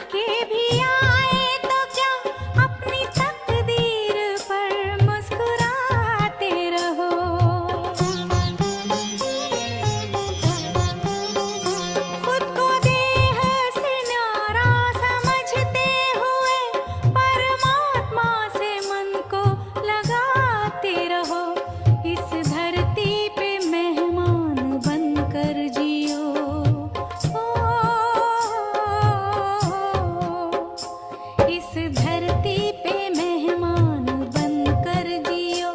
के भी आए तो क्या, अपनी तकदीर पर मुस्कुराते रहो। खुद को देह से न्यारा समझते हुए परमात्मा से मन को लगाते रहो। इस धरती पे मेहमान बनकर जियो। इस धरती पे मेहमान बनकर जियो,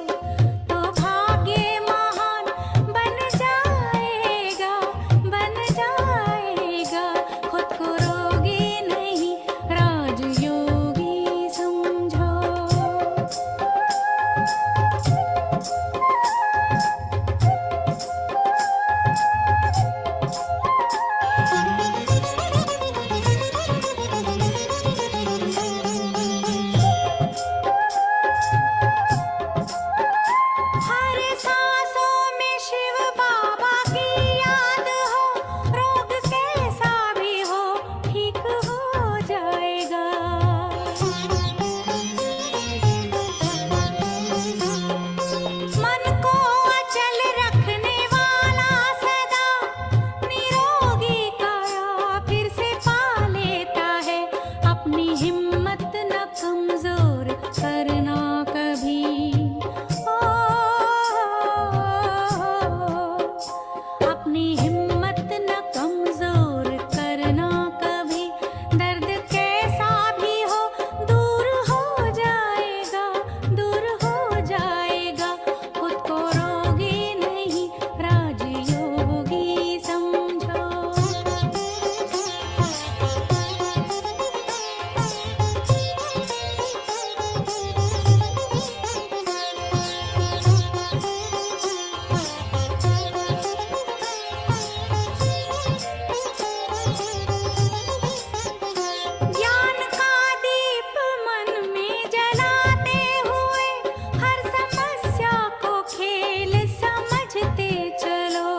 तो भाग्य महान बन जाएगा, बन जाएगा। खुद को रोगी नहीं, राजयोगी समझो। हर सांसों में शिव बाबा की याद हो, रोग कैसा भी हो ठीक हो जाएगा। मन को अचल रखने वाला सदा निरोगी काया फिर से पा लेता है। अपनी हिम्मत न कमजोर करना कभी। अपनी हिम्मत न कमजोर करना कभी। दर्द कैसा भी हो दूर हो जाएगा, दूर हो जाएगा। खुद को रोगी नहीं, राजयोगी समझो। ज्ञान का दीप मन में जलाते हुए हर समस्या को खेल समझते चलो।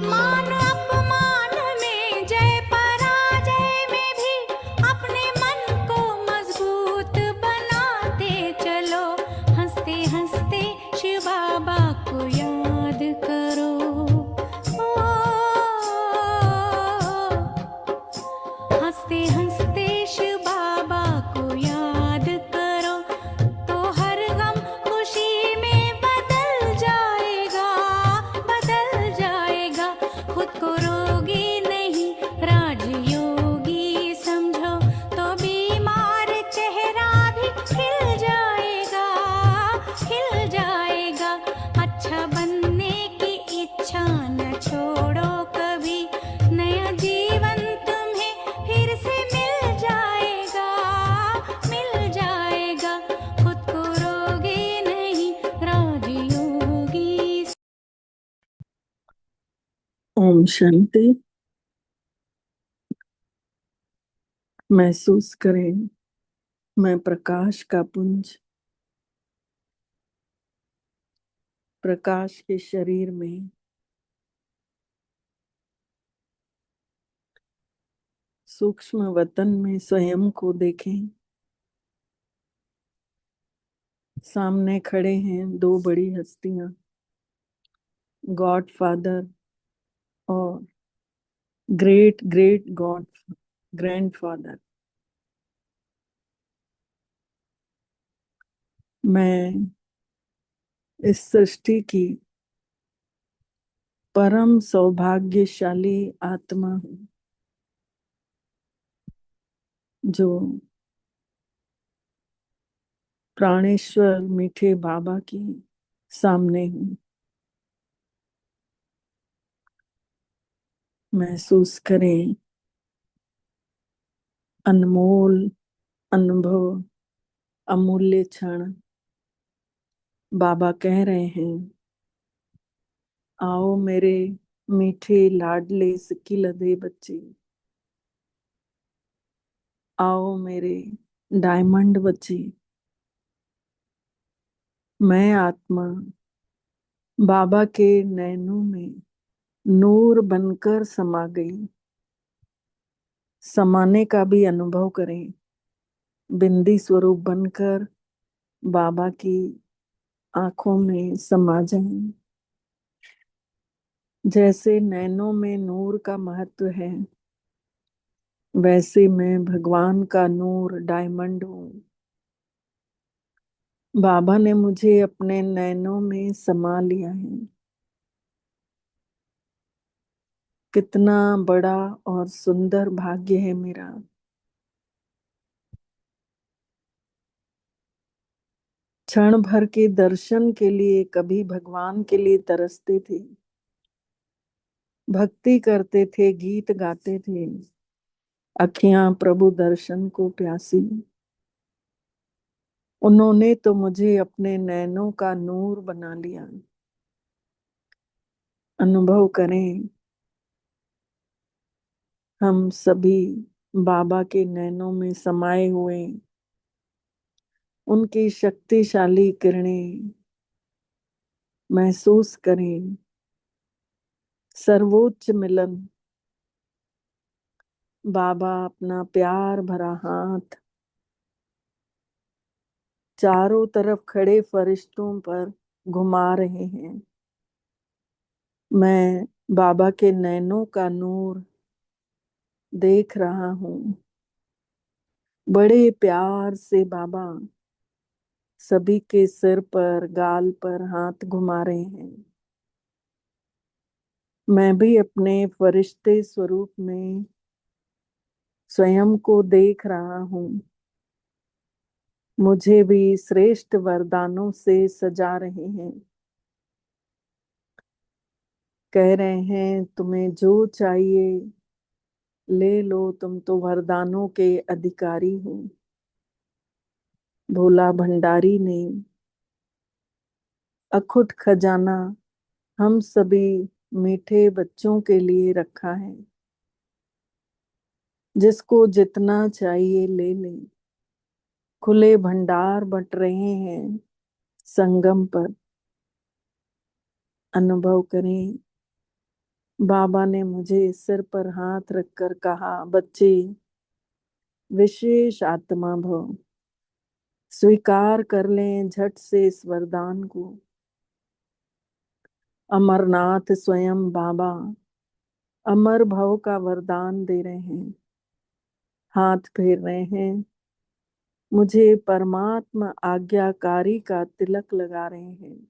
मान अपमान में, जय पराजय में भी अपने मन को मजबूत बनाते चलो। हंसते हंसते शिव बाबा को याद करो। हंसते हंसते शिव बाबा को याद करो, तो हर गम खुशी में बदल जाएगा, बदल जाएगा। खुद को रोगी नहीं, राजयोगी समझो, तो बीमार चेहरा भी खिल जाएगा, खिल जाएगा। अच्छा बनने की इच्छा न छोड़ो कभी, नया जीवन तुम्हें फिर से मिल जाएगा, मिल जाएगा। खुद को रोगी नहीं, राजयोगी। ओम शांति। महसूस करें, मैं प्रकाश का पुंज, प्रकाश के शरीर में सूक्ष्म वतन में स्वयं को देखें। सामने खड़े हैं दो बड़ी हस्तियां, गॉड फादर और ग्रेट ग्रेट गॉड ग्रैंडफादर। मैं इस सृष्टि की परम सौभाग्यशाली आत्मा हूँ, जो प्राणेश्वर मीठे बाबा की सामने हूँ। महसूस करें, अनमोल अनुभव, अमूल्य क्षण। बाबा कह रहे हैं, आओ मेरे मीठे लाडले सिकिलधे बच्चे, आओ मेरे डायमंड बच्चे। मैं आत्मा बाबा के नैनों में नूर बनकर समा गई। समाने का भी अनुभव करें। बिंदी स्वरूप बनकर बाबा की आंखों में समा जाएं। जैसे नैनों में नूर का महत्व है, वैसे मैं भगवान का नूर डायमंड हूँ। बाबा ने मुझे अपने नैनों में समा लिया है। कितना बड़ा और सुंदर भाग्य है मेरा। क्षण भर के दर्शन के लिए कभी भगवान के लिए तरसते थे, भक्ति करते थे, गीत गाते थे, अखियां प्रभु दर्शन को प्यासी। उन्होंने तो मुझे अपने नैनों का नूर बना लिया। अनुभव करें, हम सभी बाबा के नैनों में समाये हुए, उनकी शक्तिशाली किरणें महसूस करें। सर्वोच्च मिलन, बाबा अपना प्यार भरा हाथ चारों तरफ खड़े फरिश्तों पर घुमा रहे हैं। मैं बाबा के नैनों का नूर देख रहा हूँ। बड़े प्यार से बाबा सभी के सिर पर, गाल पर हाथ घुमा रहे हैं। मैं भी अपने फरिश्ते स्वरूप में स्वयं को देख रहा हूँ। मुझे भी श्रेष्ठ वरदानों से सजा रहे हैं। कह रहे हैं तुम्हें जो चाहिए ले लो, तुम तो वरदानों के अधिकारी हो। भोला भंडारी ने अखुट खजाना हम सभी मीठे बच्चों के लिए रखा है। जिसको जितना चाहिए ले ले। खुले भंडार बट रहे हैं संगम पर। अनुभव करें, बाबा ने मुझे सिर पर हाथ रखकर कहा, बच्चे विशेष आत्मा भव, स्वीकार कर लें झट से इस वरदान को। अमरनाथ स्वयं बाबा अमर भव का वरदान दे रहे हैं। हाथ फेर रहे हैं, मुझे परमात्मा आज्ञाकारी का तिलक लगा रहे हैं।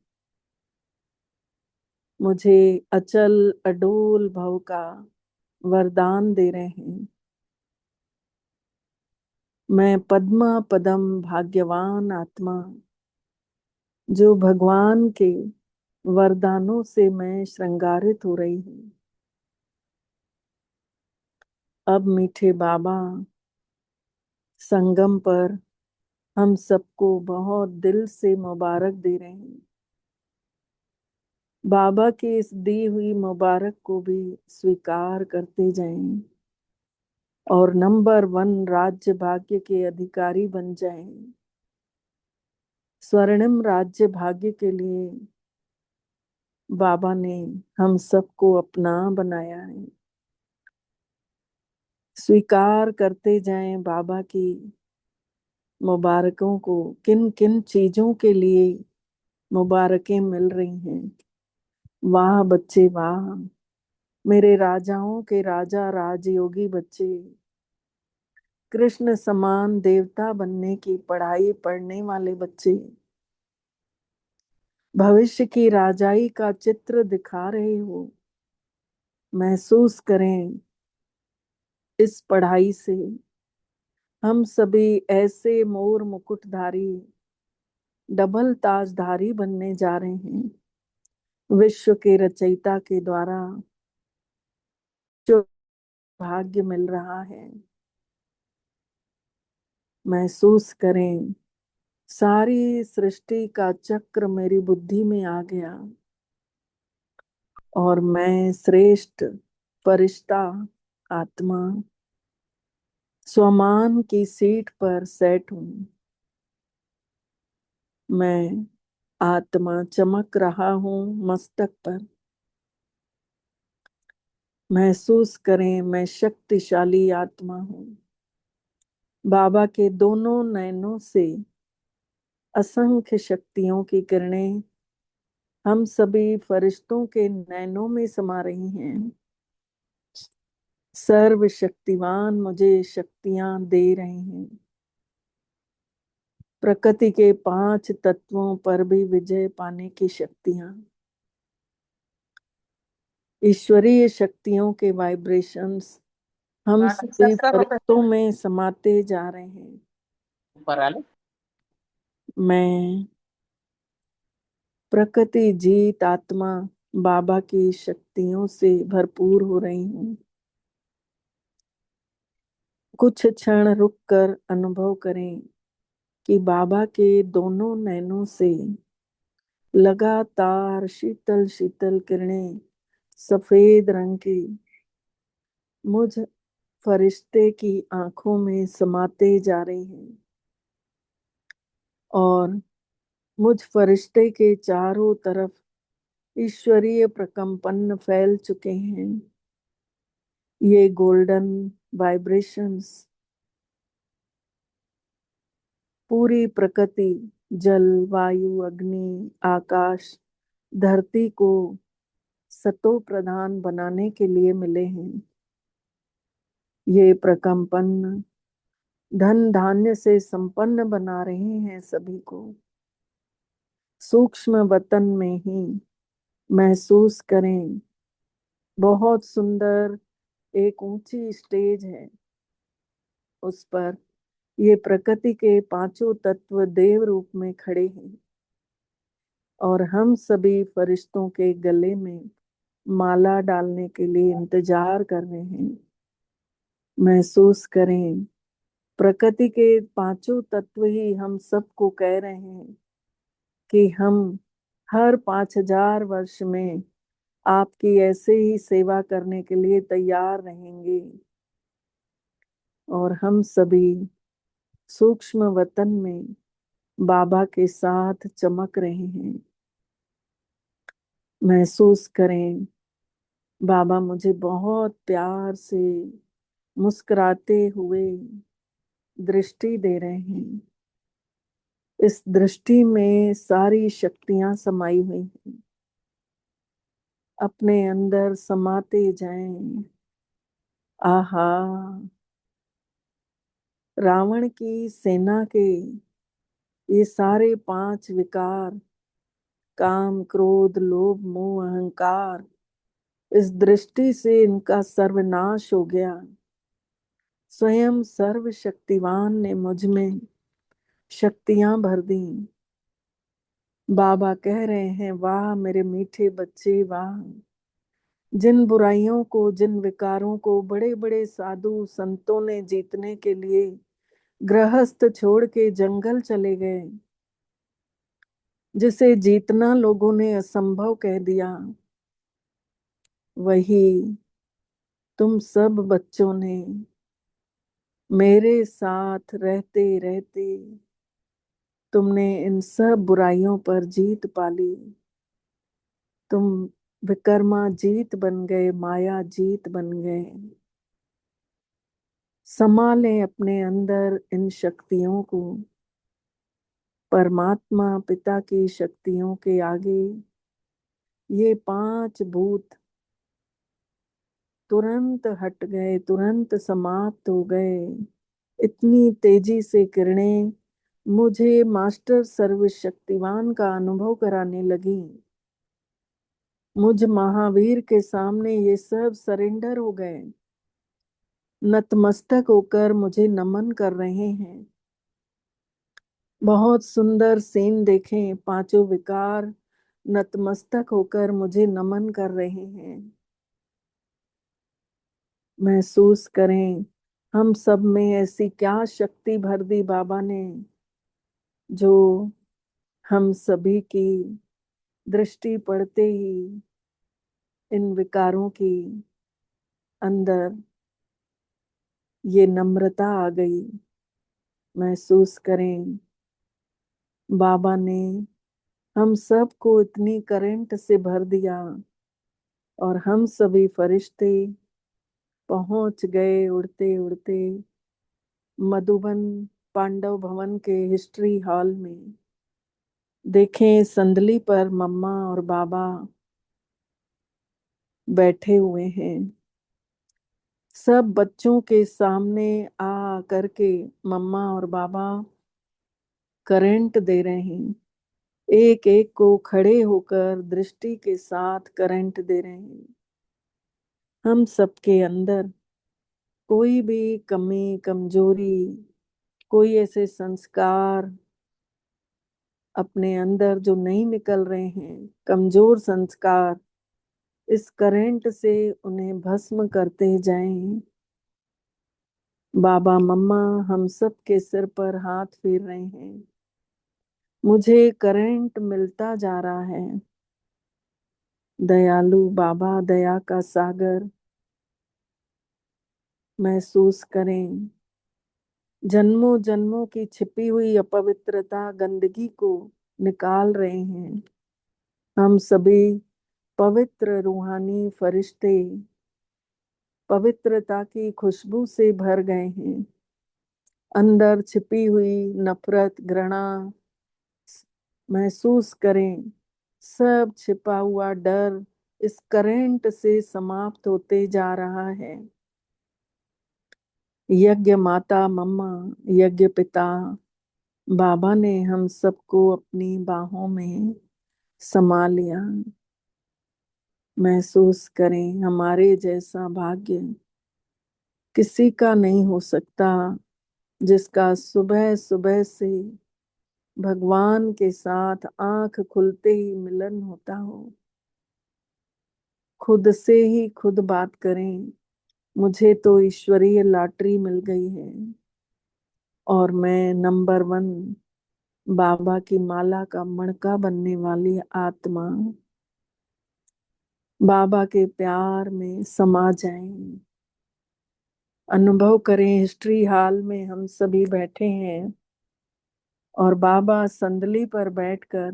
मुझे अचल अडोल भव का वरदान दे रहे हैं। मैं पद्मा पदम भाग्यवान आत्मा, जो भगवान के वरदानों से मैं श्रृंगारित हो रही हूँ। अब मीठे बाबा संगम पर हम सबको बहुत दिल से मुबारक दे रहे हैं। बाबा की इस दी हुई मुबारक को भी स्वीकार करते जाएं और नंबर 1 राज्य भाग्य के अधिकारी बन जाएं। स्वर्णिम राज्य भाग्य के लिए बाबा ने हम सबको अपना बनाया है। स्वीकार करते जाएं बाबा की मुबारकों को। किन किन चीजों के लिए मुबारकें मिल रही हैं। वाह बच्चे वाह, मेरे राजाओं के राजा राजयोगी बच्चे, कृष्ण समान देवता बनने की पढ़ाई पढ़ने वाले बच्चे, भविष्य की राजाई का चित्र दिखा रहे हो। महसूस करें, इस पढ़ाई से हम सभी ऐसे मोर मुकुटधारी डबल ताजधारी बनने जा रहे हैं। विश्व के रचयिता के द्वारा जो भाग्य मिल रहा है, महसूस करें, सारी सृष्टि का चक्र मेरी बुद्धि में आ गया और मैं श्रेष्ठ फरिश्ता आत्मा स्वमान की सीट पर सेट हूँ। मैं आत्मा चमक रहा हूँ मस्तक पर। महसूस करें मैं शक्तिशाली आत्मा हूँ। बाबा के दोनों नयनों से असंख्य शक्तियों की किरणें हम सभी फरिश्तों के नैनों में समा रही हैं। सर्वशक्तिवान मुझे शक्तियां दे रहे हैं। प्रकृति के 5 तत्वों पर भी विजय पाने की शक्तियां, ईश्वरीय शक्तियों के वाइब्रेशंस हम सभी फरिश्तों में समाते जा रहे हैं। मैं प्रकृति जीत आत्मा बाबा की शक्तियों से भरपूर हो रही हूँ। कुछ क्षण रुककर अनुभव करें कि बाबा के दोनों नैनों से लगातार शीतल शीतल किरणें सफेद रंग की मुझ फरिश्ते की आंखों में समाते जा रही हैं और मुझ फरिश्ते के चारों तरफ ईश्वरीय प्रकंपन फैल चुके हैं। ये गोल्डन वाइब्रेशंस पूरी प्रकृति, जल, वायु, अग्नि, आकाश, धरती को सतो प्रधान बनाने के लिए मिले हैं। ये प्रकंपन धन धान्य से संपन्न बना रहे हैं सभी को। सूक्ष्म वतन में ही महसूस करें, बहुत सुंदर एक ऊंची स्टेज है, उस पर ये प्रकृति के 5 तत्व देव रूप में खड़े हैं और हम सभी फरिश्तों के गले में माला डालने के लिए इंतजार कर रहे हैं। महसूस करें, प्रकृति के 5 तत्व ही हम सबको कह रहे हैं कि हम हर 5000 वर्ष में आपकी ऐसे ही सेवा करने के लिए तैयार रहेंगे। और हम सभी सूक्ष्म वतन में बाबा के साथ चमक रहे हैं। महसूस करें, बाबा मुझे बहुत प्यार से मुस्कुराते हुए दृष्टि दे रहे हैं। इस दृष्टि में सारी शक्तियां समाई हुई हैं। अपने अंदर समाते जाएं। आहा, रावण की सेना के ये सारे 5 विकार, काम, क्रोध, लोभ, मोह, अहंकार, इस दृष्टि से इनका सर्वनाश हो गया। स्वयं सर्वशक्तिवान ने मुझ में शक्तियां भर दी। बाबा कह रहे हैं, वाह मेरे मीठे बच्चे, वाह। जिन बुराइयों को, जिन विकारों को बड़े बड़े साधु संतों ने जीतने के लिए गृहस्थ छोड़ के जंगल चले गए, जिसे जीतना लोगों ने असंभव कह दिया, वही तुम सब बच्चों ने मेरे साथ रहते रहते तुमने इन सब बुराइयों पर जीत पाली। तुम विकर्मा जीत बन गए, माया जीत बन गए। संभालें अपने अंदर इन शक्तियों को। परमात्मा पिता की शक्तियों के आगे ये 5 भूत तुरंत हट गए, तुरंत समाप्त हो गए। इतनी तेजी से किरणें मुझे मास्टर सर्वशक्तिवान का अनुभव कराने लगी। मुझ महावीर के सामने ये सब सरेंडर हो गए, नतमस्तक होकर मुझे नमन कर रहे हैं। बहुत सुंदर सीन देखें, 5 विकार नतमस्तक होकर मुझे नमन कर रहे हैं। महसूस करें, हम सब में ऐसी क्या शक्ति भर दी बाबा ने, जो हम सभी की दृष्टि पड़ते ही इन विकारों की अंदर ये नम्रता आ गई। महसूस करें, बाबा ने हम सबको इतनी करंट से भर दिया और हम सभी फरिश्ते पहुंच गए उड़ते उड़ते मधुबन पांडव भवन के हिस्ट्री हॉल में। देखें संदली पर मम्मा और बाबा बैठे हुए हैं। सब बच्चों के सामने आ करके मम्मा और बाबा करंट दे रहे हैं। एक एक को खड़े होकर दृष्टि के साथ करंट दे रहे हैं। हम सबके अंदर कोई भी कमी कमजोरी, कोई ऐसे संस्कार अपने अंदर जो नहीं निकल रहे हैं, कमजोर संस्कार, इस करंट से उन्हें भस्म करते जाएं। बाबा मम्मा हम सब के सिर पर हाथ फेर रहे हैं। मुझे करंट मिलता जा रहा है। दयालु बाबा दया का सागर महसूस करें। जन्मों जन्मों की छिपी हुई अपवित्रता गंदगी को निकाल रहे हैं। हम सभी पवित्र रूहानी फरिश्ते पवित्रता की खुशबू से भर गए हैं। अंदर छिपी हुई नफरत घृणा महसूस करें। सब छिपा हुआ डर इस करंट से समाप्त होते जा रहा है। यज्ञ माता मम्मा, यज्ञ पिता बाबा ने हम सबको अपनी बाहों में समा लिया। महसूस करें हमारे जैसा भाग्य किसी का नहीं हो सकता, जिसका सुबह सुबह से भगवान के साथ आंख खुलते ही मिलन होता हो। खुद से ही खुद बात करें, मुझे तो ईश्वरीय लॉटरी मिल गई है और मैं नंबर 1 बाबा की माला का मणका बनने वाली आत्मा। बाबा के प्यार में समा जाएं। अनुभव करें हिस्ट्री हॉल में हम सभी बैठे हैं और बाबा संदली पर बैठकर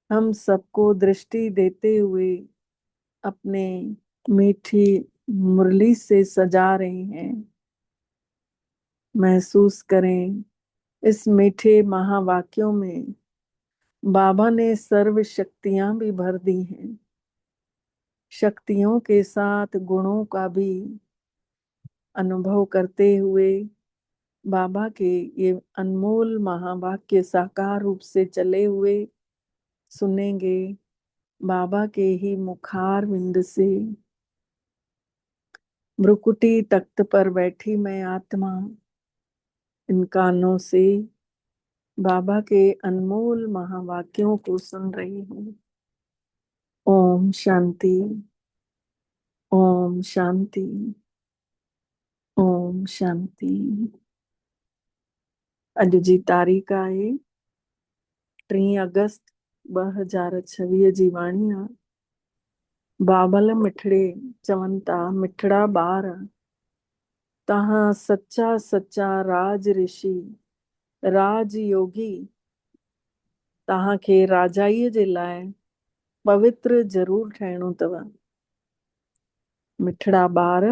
हम सबको दृष्टि देते हुए अपने मीठी मुरली से सजा रहे हैं। महसूस करें इस मीठे महावाक्यों में बाबा ने सर्व शक्तियां भी भर दी हैं। शक्तियों के साथ गुणों का भी अनुभव करते हुए बाबा के ये अनमोल महावाक्य साकार रूप से चले हुए सुनेंगे। बाबा के ही मुखार विंद से भ्रुकुटी तख्त पर बैठी मैं आत्मा इन कानों से बाबा के अनमोल महावाक्यों को सुन रही हूँ। ओम शांति, ओम शांति, ओम शांति। अॼु जी तारीख़ आहे 3 अगस्त 2026 जी वाणी आहे। बाबल मिठड़े चवनि था मिठड़ा ॿार तव्हां सच्चा सच्चा राज ऋषि राज योगी, तव्हांखे राजाईअ जे लाइ पवित्र ज़रूर ठहिणो अथव। मिठड़ा ॿार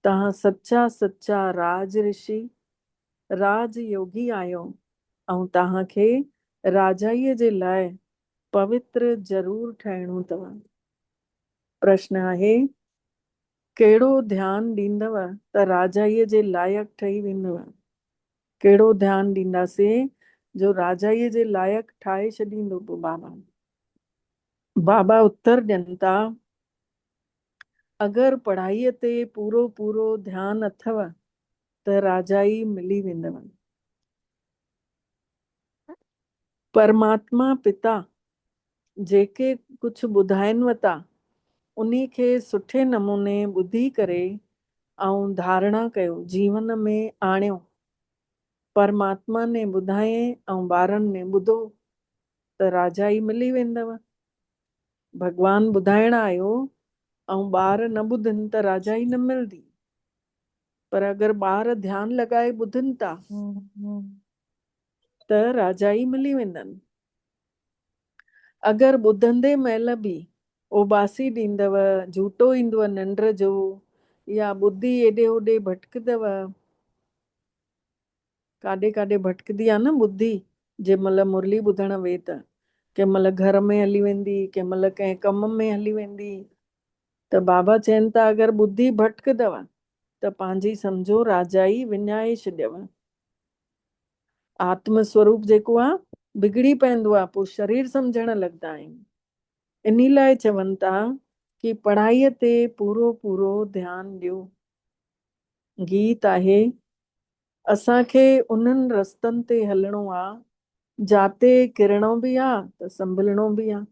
तव्हां सच्चा सच्चा राज ऋषि राज योगी आहियो ऐं तव्हांखे राजाईअ जे लाइ पवित्र ज़रूर ठहिणो अथव। प्रश्न आहे कहिड़ो ध्यानु ॾींदव त राजाईअ जे लाइक़ु ठही वेंदव? कहिड़ो ध्यानु ॾींदासीं जो राजाईअ जे लाइक़ु ठाहे छॾींदो पोइ बाबा? बाबा उत्तर ॾियनि था अगरि पढ़ाईअ ते पूरो पूरो ध्यानु अथव त राजाई मिली वेंदव। परमात्मा पिता जेके कुझु ॿुधाइनि था उन्ही खे सुठे नमूने ॿुधी करे ऐं धारणा कयो, जीवन में आणियो। परमात्मा ने ॿुधाए ऐं ॿारनि ने ॿुधो त राजाई मिली वेंदव। भगवान ॿुधाइण आयो ऐं ॿार न ॿुधनि त राजाई न मिलंदी। पर अगरि ॿार ध्यानु लॻाए ॿुधनि था त राजाई मिली वेंदनि। अगरि ॿुधंदे महिल बि उबासी ॾींदव, झूटो ईंदव निंड जो, या ॿुधी एॾे ओॾे भटकदव। काॾे काॾे भटकदी आहे न ॿुधी, जंहिं महिल मुरली ॿुधण वेह त कंहिं महिल घर में हली वेंदी, कंहिं महिल कंहिं कम में हली वेंदी। त बाबा चवनि था अगरि ॿुधी भटकदव त पंहिंजी सम्झो राजाई विञाए छॾियव। आत्म स्वरूप जेको आहे बिगड़ी पवंदो आहे, पोइ शरीर सम्झण लॻंदा आहिनि। इन लाइ चवनि था कि पढ़ाईअ ते पूरो पूरो ध्यानु ॾियो। गीत आहे, असांखे उन्हनि रस्तनि ते हलणो आहे जाते किरणो बि आहे त संभलणो बि आहे।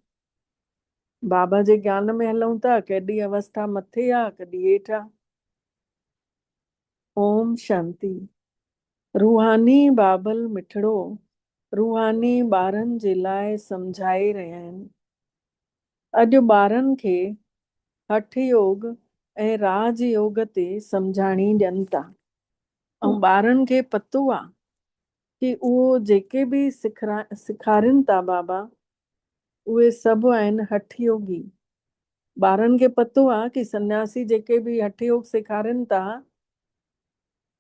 बाबा जे ज्ञान में हलूं था, कॾहिं अवस्था मथे आहे कॾहिं हेठि आहे। ओम शांति। रूहानी बाबल मिठड़ो रूहानी ॿारनि जे लाइ सम्झाए रहिया आहिनि। अॼु ॿारनि खे हठ योग ऐं राज योग ते सम्झाणी ॾियनि था। ऐं ॿारनि खे पतो आहे कि उहो जेके बि सेखारनि था बाबा, उहे सभु आहिनि हठ योगी। ॿारनि खे पतो आहे कि सन्यासी जेके बि हठ योग सेखारनि था,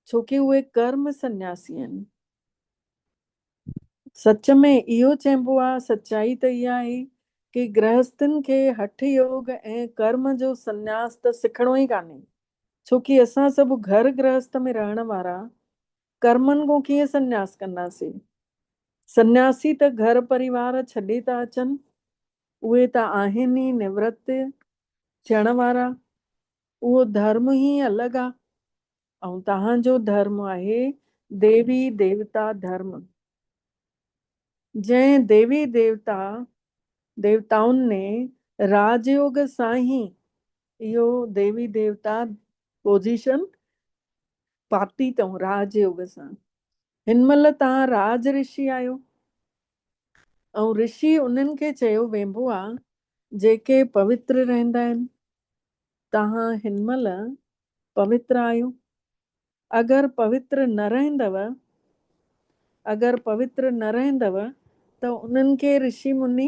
छोकी उहे कर्म सन्यासी आहिनि। सच में इहो चइबो आहे, सच्चाई त इहा आहे कि गृहस्थनि खे हठ योग ऐं कर्म जो सन्यास त सिखणो ई कान्हे। छोकी असां सभु घर गृहस्थ में रहण वारा कर्मनि खां कीअं सन्यास कंदासीं। सन्यासी त घर परिवार छॾे था अचनि, उहे त आहिनि ई निवृत्त थियण वारा। उहो धर्म ई अलॻि आहे। ऐं तव्हांजो धर्म आहे देवी देवता धर्म। जंहिं देवी देवताउनि ने राजयोग सां ई इहो देवी देवता पोजीशन पाती अथऊं, राजयोग सां। हिन महिल तव्हां राज ऋषि आहियो। ऐं ऋषि उन्हनि खे चयो वेंबो आहे जेके पवित्र रहंदा आहिनि। तव्हां हिन महिल पवित्र आहियो। अगरि पवित्र न रहंदव त उन्हनि खे ऋषि मुनि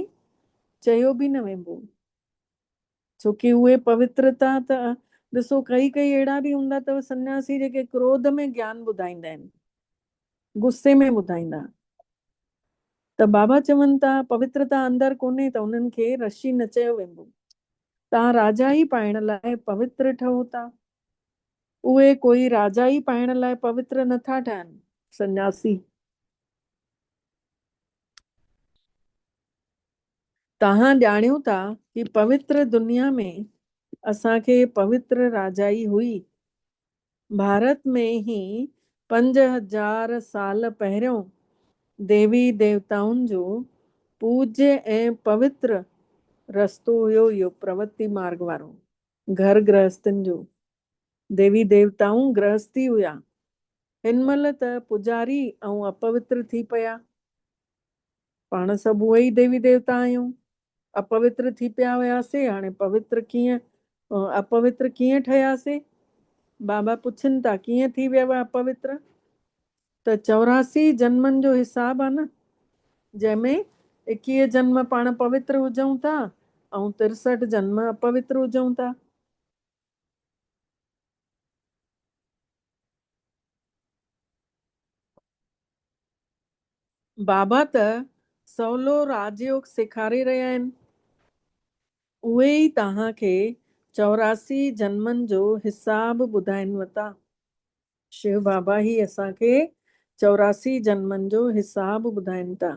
चयो बि न वेंदो। छोकी उहे पवित्रता त ॾिसो, कई अहिड़ा बि हूंदा अथव सन्यासी जेके क्रोध में ज्ञान ॿुधाईंदा आहिनि, गुस्से में ॿुधाईंदा। त बाबा चवनि था पवित्रता अंदरि कोन्हे त उन्हनि खे ऋषि न चयो वेंदो। तव्हां राजा ई पाइण लाइ पवित्र ठहो था। उहे कोई राजा ई पाइण लाइ पवित्र नथा ठहनि, सन्यासी। तव्हां ॼाणियो था कि पवित्र दुनिया में असांखे पवित्र राजाई हुई। भारत में ई 5000 साल पहिरियों देवी देवताउनि जो पूज्य ऐं पवित्र रस्तो हुयो इहो प्रवृत्ति मार्ग वारो। घर गृहस्थनि जो देवी देवताऊं गृहस्थी हुया। हिन महिल त पुजारी ऐं अपवित्र थी पिया। पाण सभु उहे ई देवी देवता आहियूं। अपवित्र थी पिया हुयासीं, हाणे पवित्र कीअं अपवित्र कीअं ठहियासीं? बाबा पुछनि था कीअं थी वियव अपवित्र? त 84 जन्मनि जो हिसाब आहे न, जंहिंमें 21 जन्म पाण पवित्र हुजऊं था ऐं 63 जन्म अपवित्र हुजऊं था। बाबा त सवलो राजयोग सेखारे रहिया आहिनि। उहे ई तव्हांखे 84 जन्मनि जो हिसाब ॿुधाइनि था। शिव बाबा ही असांखे 84 जन्मनि जो हिसाब ॿुधाइनि था।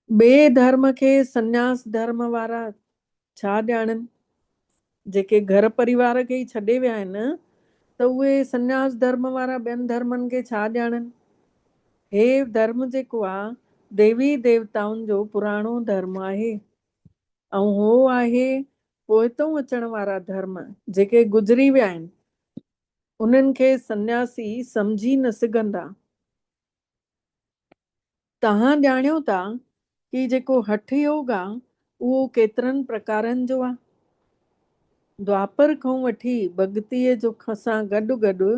ॿिए धर्म खे सन्यास धर्म वारा छा ॼाणनि? जेके घर परिवार खे ई छॾे विया आहिनि त उहे सन्यास धर्म वारा ॿियनि धर्मनि खे छा ॼाणनि? हे धर्म जेको आहे देवी देवताउनि जो पुराणो धर्म आहे। ऐं हो आहे पोइतों अचण वारा धर्म जेके गुज़री विया आहिनि। उन्हनि खे सन्यासी सम्झी न सघंदा। तव्हां ॼाणियो था कि जेको हठ योग आहे उहो केतिरनि प्रकारनि जो आहे। द्वापर खां वठी भक्तीअ जो सां गॾु गॾु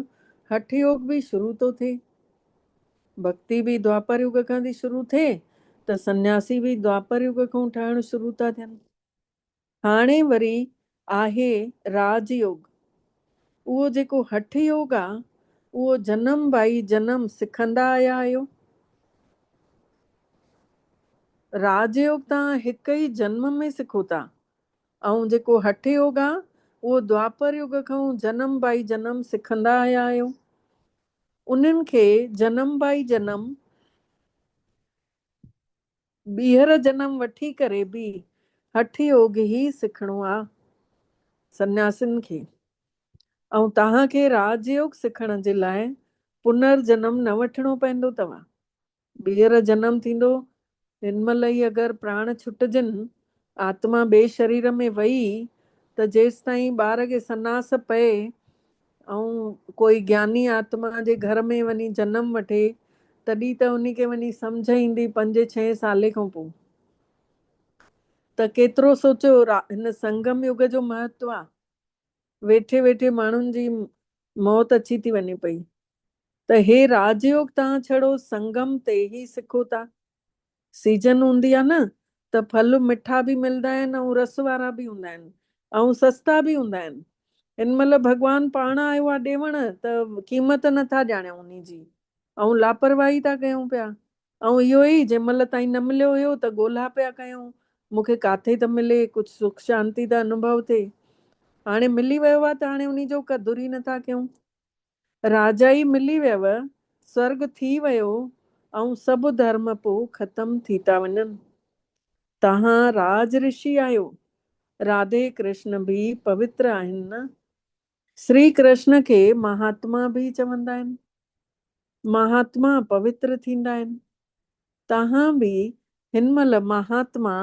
हठ योग बि शुरू थो थिए। भक्ति बि द्वापर युग खां थी शुरू थिए त सन्यासी बि द्वापर युग खां ठहणु शुरू था थियनि। हाणे वरी आहे राजयोग। उहो जेको हठ योग आहे उहो जनम बाई जनम सिखंदा आया आहियो। राजयोग तव्हां हिक ई जन्म में सिखो था, ऐं जेको हठ योग आहे उहो द्वापर युग खां जनम बाई जनम सिखंदा आया आहियो। उन्हनि खे जनम बाई जनम ॿीहर जनम वठी करे बि हठ योग ई सिखणो आहे सन्यासिन खे। ऐं तव्हांखे राजयोग सिखण जे लाइ पुनर्जन्म न वठिणो पवंदो अथव। ॿीहर जनम थींदो, हिन महिल ई अगरि प्राण छुटजनि, आत्मा ॿिए शरीर में वई, त जेसि ताईं ॿार खे सनास पए ऐं कोई ज्ञानी आत्मा जे घर में वञी जनम वठे, तॾहिं त उन खे वञी सम्झ ईंदी 5-6 साले खां पोइ। त केतिरो सोचियो हिन संगम युग जो महत्व आहे। वेठे वेठे माण्हुनि जी मौत अची थी वञे पई। त हे राजयोग तव्हां छड़ो संगम ते ई सिखो था। सीजन हूंदी आहे न, त फल मिठा बि मिलंदा आहिनि ऐं रस वारा बि हूंदा आहिनि ऐं सस्ता बि हूंदा आहिनि। हिन महिल भॻवानु पाण आयो आहे ॾेवण, त क़ीमत नथा ॼाणियूं उन जी, ऐं लापरवाही था कयूं पिया। ऐं इहो ई जंहिं महिल ताईं न मिलियो हुयो त ॻोल्हा पिया कयूं, मूंखे किथे त मिले, कुझु सुख शांती त अनुभव थिए। हाणे मिली वियो आहे त हाणे उन जो क़दुरु ई नथा कयूं। राजा ई मिली वियव, स्वर्ग थी वियो, ऐं सभु धर्म पोइ ख़तम थी था वञनि। तव्हां राज ऋषि आहियो। राधे कृष्ण बि पवित्र आहिनि न। श्री कृष्ण खे महात्मा बि चवंदा आहिनि। महात्मा पवित्र थींदा आहिनि। तव्हां बि हिन महिल महात्मा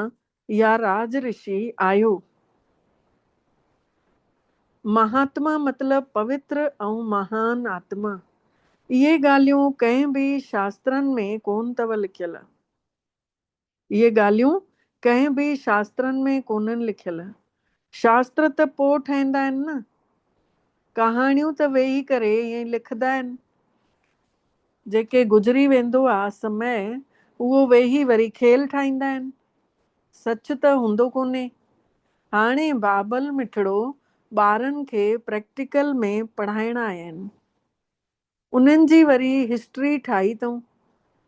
या राज ऋषि आहियो। महात्मा मतिलबु पवित्र ऐं महान आत्मा। इहे ॻाल्हियूं कंहिं बि शास्त्रनि में कोन अथव लिखियल। इहे ॻाल्हियूं कंहिं बि शास्त्रनि में कोन्हनि लिखियल। शास्त्र त पोइ ठहींदा आहिनि न। कहाणियूं त वेही करे ईअं लिखंदा आहिनि। जेके गुज़री वेंदो आहे समय, उहो वेही वरी खेल ठाहींदा आहिनि। सच त हूंदो कोन्हे। हाणे बाबल मिठड़ो ॿारनि खे प्रैक्टिकल में पढ़ाइण आया आहिनि। उन्हनि जी वरी हिस्ट्री ठाही अथऊं।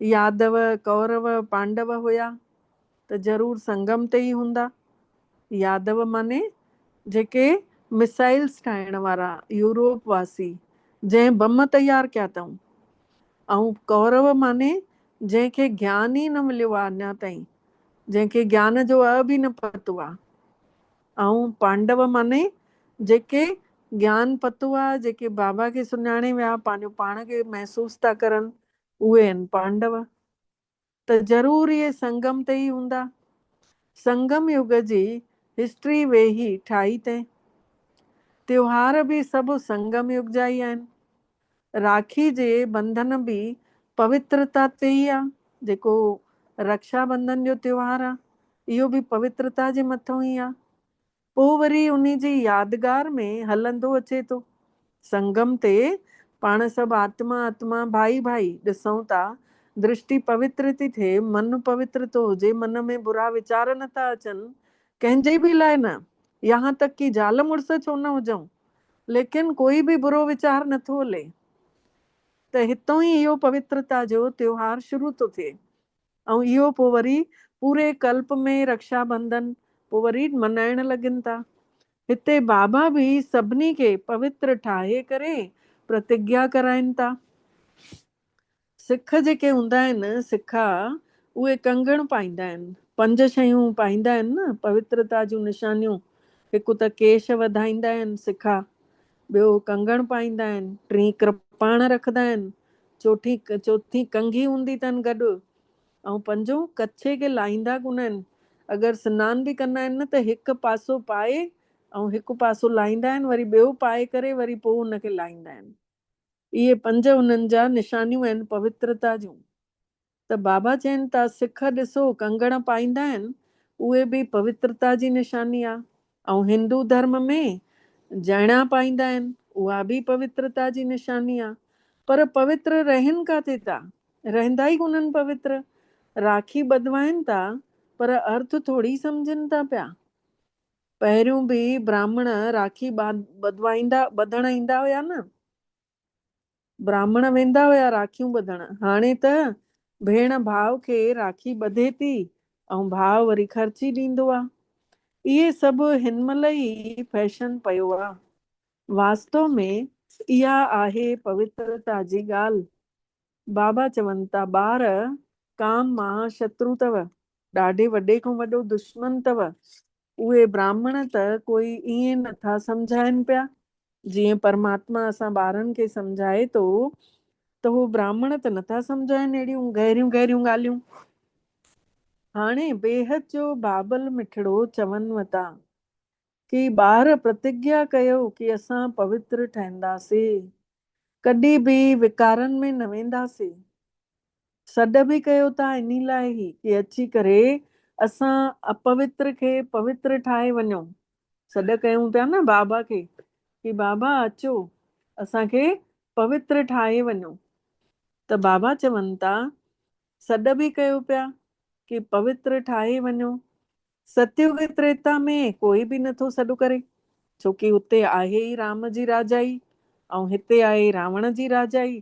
यादव, कौरव, पांडव हुया त ज़रूरु संगम ते ई हूंदा। यादव माने जेके मिसाइल्स ठाहिण वारा यूरोप वासी, जंहिं बम तयारु कया अथऊं। ऐं कौरव माने जंहिंखे ज्ञान ई न मिलियो आहे अञा ताईं, जंहिंखे ज्ञान जो बि न पतो आहे। ऐं पांडव माने जेके ज्ञान पतो आहे, जेके बाबा खे सुञाणे विया, पंहिंजो पाण खे महसूस था करनि, उहे आहिनि पांडव। त ज़रूरु इहे संगम ते ई हूंदा। संगम युग जी हिस्ट्री वेही ठाही अथईं। त्योहार बि सभु संगम युग जा ई आहिनि। राखी जे बंधन बि पवित्रता ते ई आहे। जेको रक्षाबंधन जो त्योहार आहे, इहो बि पवित्रता जे मथां ई आहे। पोइ वरी उन जी यादगार में हलंदो अचे थो। संगम ते पाण सभु आत्मा भाई भाई ॾिसूं था। दृष्टि पवित्र थी थिए, मन पवित्र थो हुजे, मन में बुरा वीचार नथा अचनि कंहिंजे बि लाइ न। यहाँ तक कि ज़ाल मुड़ुस छो न हुजऊं, लेकिन कोई बि बुरो वीचार नथो हले। त हितां ई इहो पवित्रता जो त्योहार शुरू थो थिए। ऐं इहो पोइ वरी पूरे कल्प में रक्षाबंधन पोइ वरी मनाइण लॻनि था। हिते बाबा बि सभिनी खे पवित्र ठाहे करे प्रतिज्ञा कराइनि था। सिख जेके हूंदा आहिनि, सिखा, उहे कंगण पाईंदा आहिनि। 5 शयूं पाईंदा आहिनि न पवित्रता जूं निशानियूं। हिकु त केश वधाईंदा आहिनि सिखा, ॿियो कंगण पाईंदा आहिनि, 3 कृपाण रखंदा आहिनि, चौथी कंघी हूंदी अथनि गॾु, ऐं 5 कच्छे खे लाहींदा कोन आहिनि। अगरि सनानु बि कंदा आहिनि न त हिकु पासो पाए ऐं हिकु पासो लाहींदा आहिनि, वरी ॿियो पाए करे वरी पोइ हुनखे लाहींदा आहिनि। इहे 5 उन्हनि जा निशानियूं आहिनि पवित्रता जूं। त बाबा चवनि था सिख ॾिसो कंगण पाईंदा आहिनि, उहे बि पवित्रता जी निशानी आहे। ऐं हिंदू धर्म में जणिया पाईंदा आहिनि, उहा बि पवित्रता जी निशानी आहे। पर पवित्र रहनि किथे था? रहंदा ई कोन्हनि पवित्र। राखी ॿधवाइनि था, पर अर्थ थोड़ी सम्झनि था पिया। पहिरियों बि ब्राह्मण राखी ॿधण ईंदा हुया न, ब्राह्मण वेंदा हुया राखियूं ॿधण। हाणे त भेण भाउ खे राखी ॿधे थी ऐं भाउ वरी ख़र्ची ॾींदो आहे। इहे सभु हिन महिल ई फैशन पियो आहे। वास्तव में इहा आहे पवित्रता जी ॻाल्हि। बाबा चवनि था ॿार काम महाशत्रु अथव, ॾाढे वॾे खां वॾो दुश्मन अथव। उहे ब्राह्मण त कोई ईअं नथा सम्झाइनि पिया जीअं परमात्मा असां ॿारनि खे सम्झाए थो, त उहो ब्राह्मण त नथा सम्झाइनि अहिड़ियूं गहरियूं गहरियूं ॻाल्हियूं। हाणे बेहद जो बाबल मिठड़ो चवनि था कि ॿार प्रतिज्ञा कयो कि असां पवित्र ठहंदासीं, कॾहिं बि विकारनि में न वेंदासीं। सॾ बि कयो था इन लाइ ई कि अची करे असां अपवित्र खे पवित्र ठाहे वञूं। सॾ कयूं पिया न बाबा खे कि बाबा अचो असांखे पवित्र ठाहे वञो। त बाबा चवनि था सॾ बि कयो पिया कि पवित्र ठाहे वञो। सतयुग त्रेता में कोई बि नथो सॾु करे, छोकी हुते आहे ई राम जी राजाई ऐं हिते आहे रावण जी राजाई,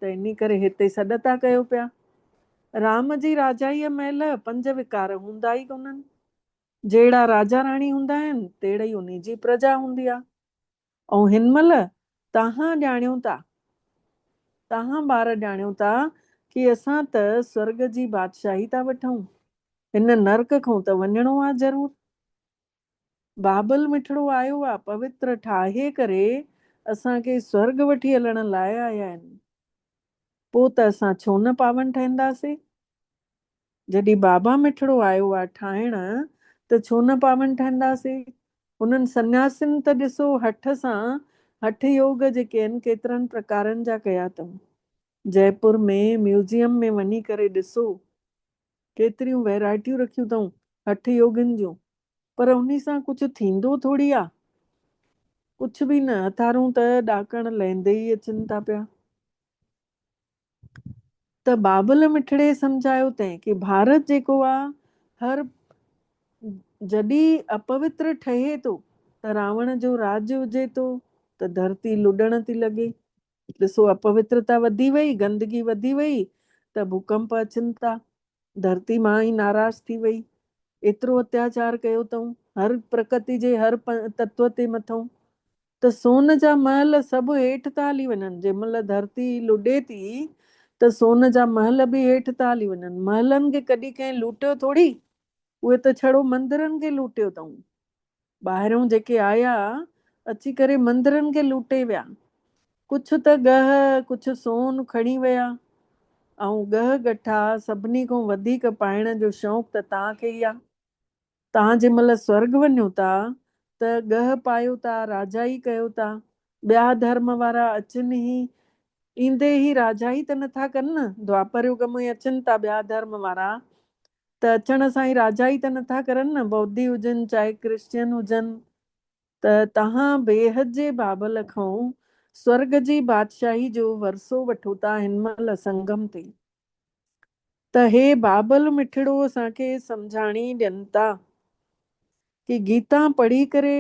त इन करे हिते सॾ था कयो पिया। राम जी राजाईअ महिल 5 विकार हूंदा ई कोन्हनि। जहिड़ा राजा राणी हूंदा आहिनि तहिड़ा ई उन जी प्रजा हूंदी आहे। ऐं हिन महिल तव्हां ॼाणियो था, तव्हां ॿार ॼाणियो था कि असां त स्वर्ग जी बादशाही था वठूं, हिन नर्क खां त वञिणो आहे ज़रूर। बाबल मिठड़ो आयो आहे पवित्र ठाहे करे असांखे स्वर्ग वठी हलण लाइ आया आहिनि। पोइ त असां छो न पावन ठहंदासीं? जॾहिं बाबा मिठड़ो आयो आहे ठाहिण, त छो न पावन ठहंदासीं? उन्हनि सन्यासिन त ॾिसो हठ सां हठ योग जेके आहिनि केतिरनि प्रकारनि जा कया अथऊं। जयपुर में म्यूज़ियम में वञी करे ॾिसो केतिरियूं वैराइटियूं रखियूं अथऊं हठ योगनि जूं, पर उन सां कुझु थींदो थोड़ी आहे? कुझु बि न। हथारूं त ॾाकण लहंदे ई अचनि था पिया। त बाबल मिठड़े सम्झायो अथईं कि भारत जेको आहे हर जॾहिं अपवित्र ठहे थो त रावण जो राज हुजे थो त धरती लुॾण थी लॻे। ॾिसो अपवित्रता वधी वई, गंदगी वधी वई त भूकंप अचनि था, धरती मां ई नाराज़ थी वई। एतिरो अत्याचार कयो अथऊं हर प्रकृति जे हर तत्व ते मथऊं, त सोन जा महल सभु हेठि था हली वञनि। जंहिं महिल धरती लुॾे थी त सोन जा महल बि हेठि था हली वञनि। महलनि खे कॾहिं कंहिं लूटियो थोड़ी, उहे त छड़ो मंदिरनि खे लूटियो अथऊं। ॿाहिरियों जेके आया अची करे मंदिरनि खे लूटे विया। कुझु त ॻह कुझु सोन खणी विया, ऐं ॻह ॻठा सभिनी खां वधीक पाइण जो शौक़ु त तव्हांखे ई आहे। तव्हां जंहिं महिल स्वर्ग वञो था त ॻह पायो था, राजाई कयो था। ॿिया धर्म वारा अचनि ई ईंदे ई राजाई त नथा कनि न। द्वापर युग में अचनि था ॿिया धर्म वारा त अचण सां ई राजाई त नथा करनि न, बौद्धी हुजनि चाहे क्रिश्चियन हुजनि। त तव्हां बेहद जे बाबल खां स्वर्ग जी बादशाही जो वरसो वठो था हिन महिल संगम ते। त हे बाबल मिठड़ो असांखे सम्झाणी ॾियनि था कि गीता पढ़ी करे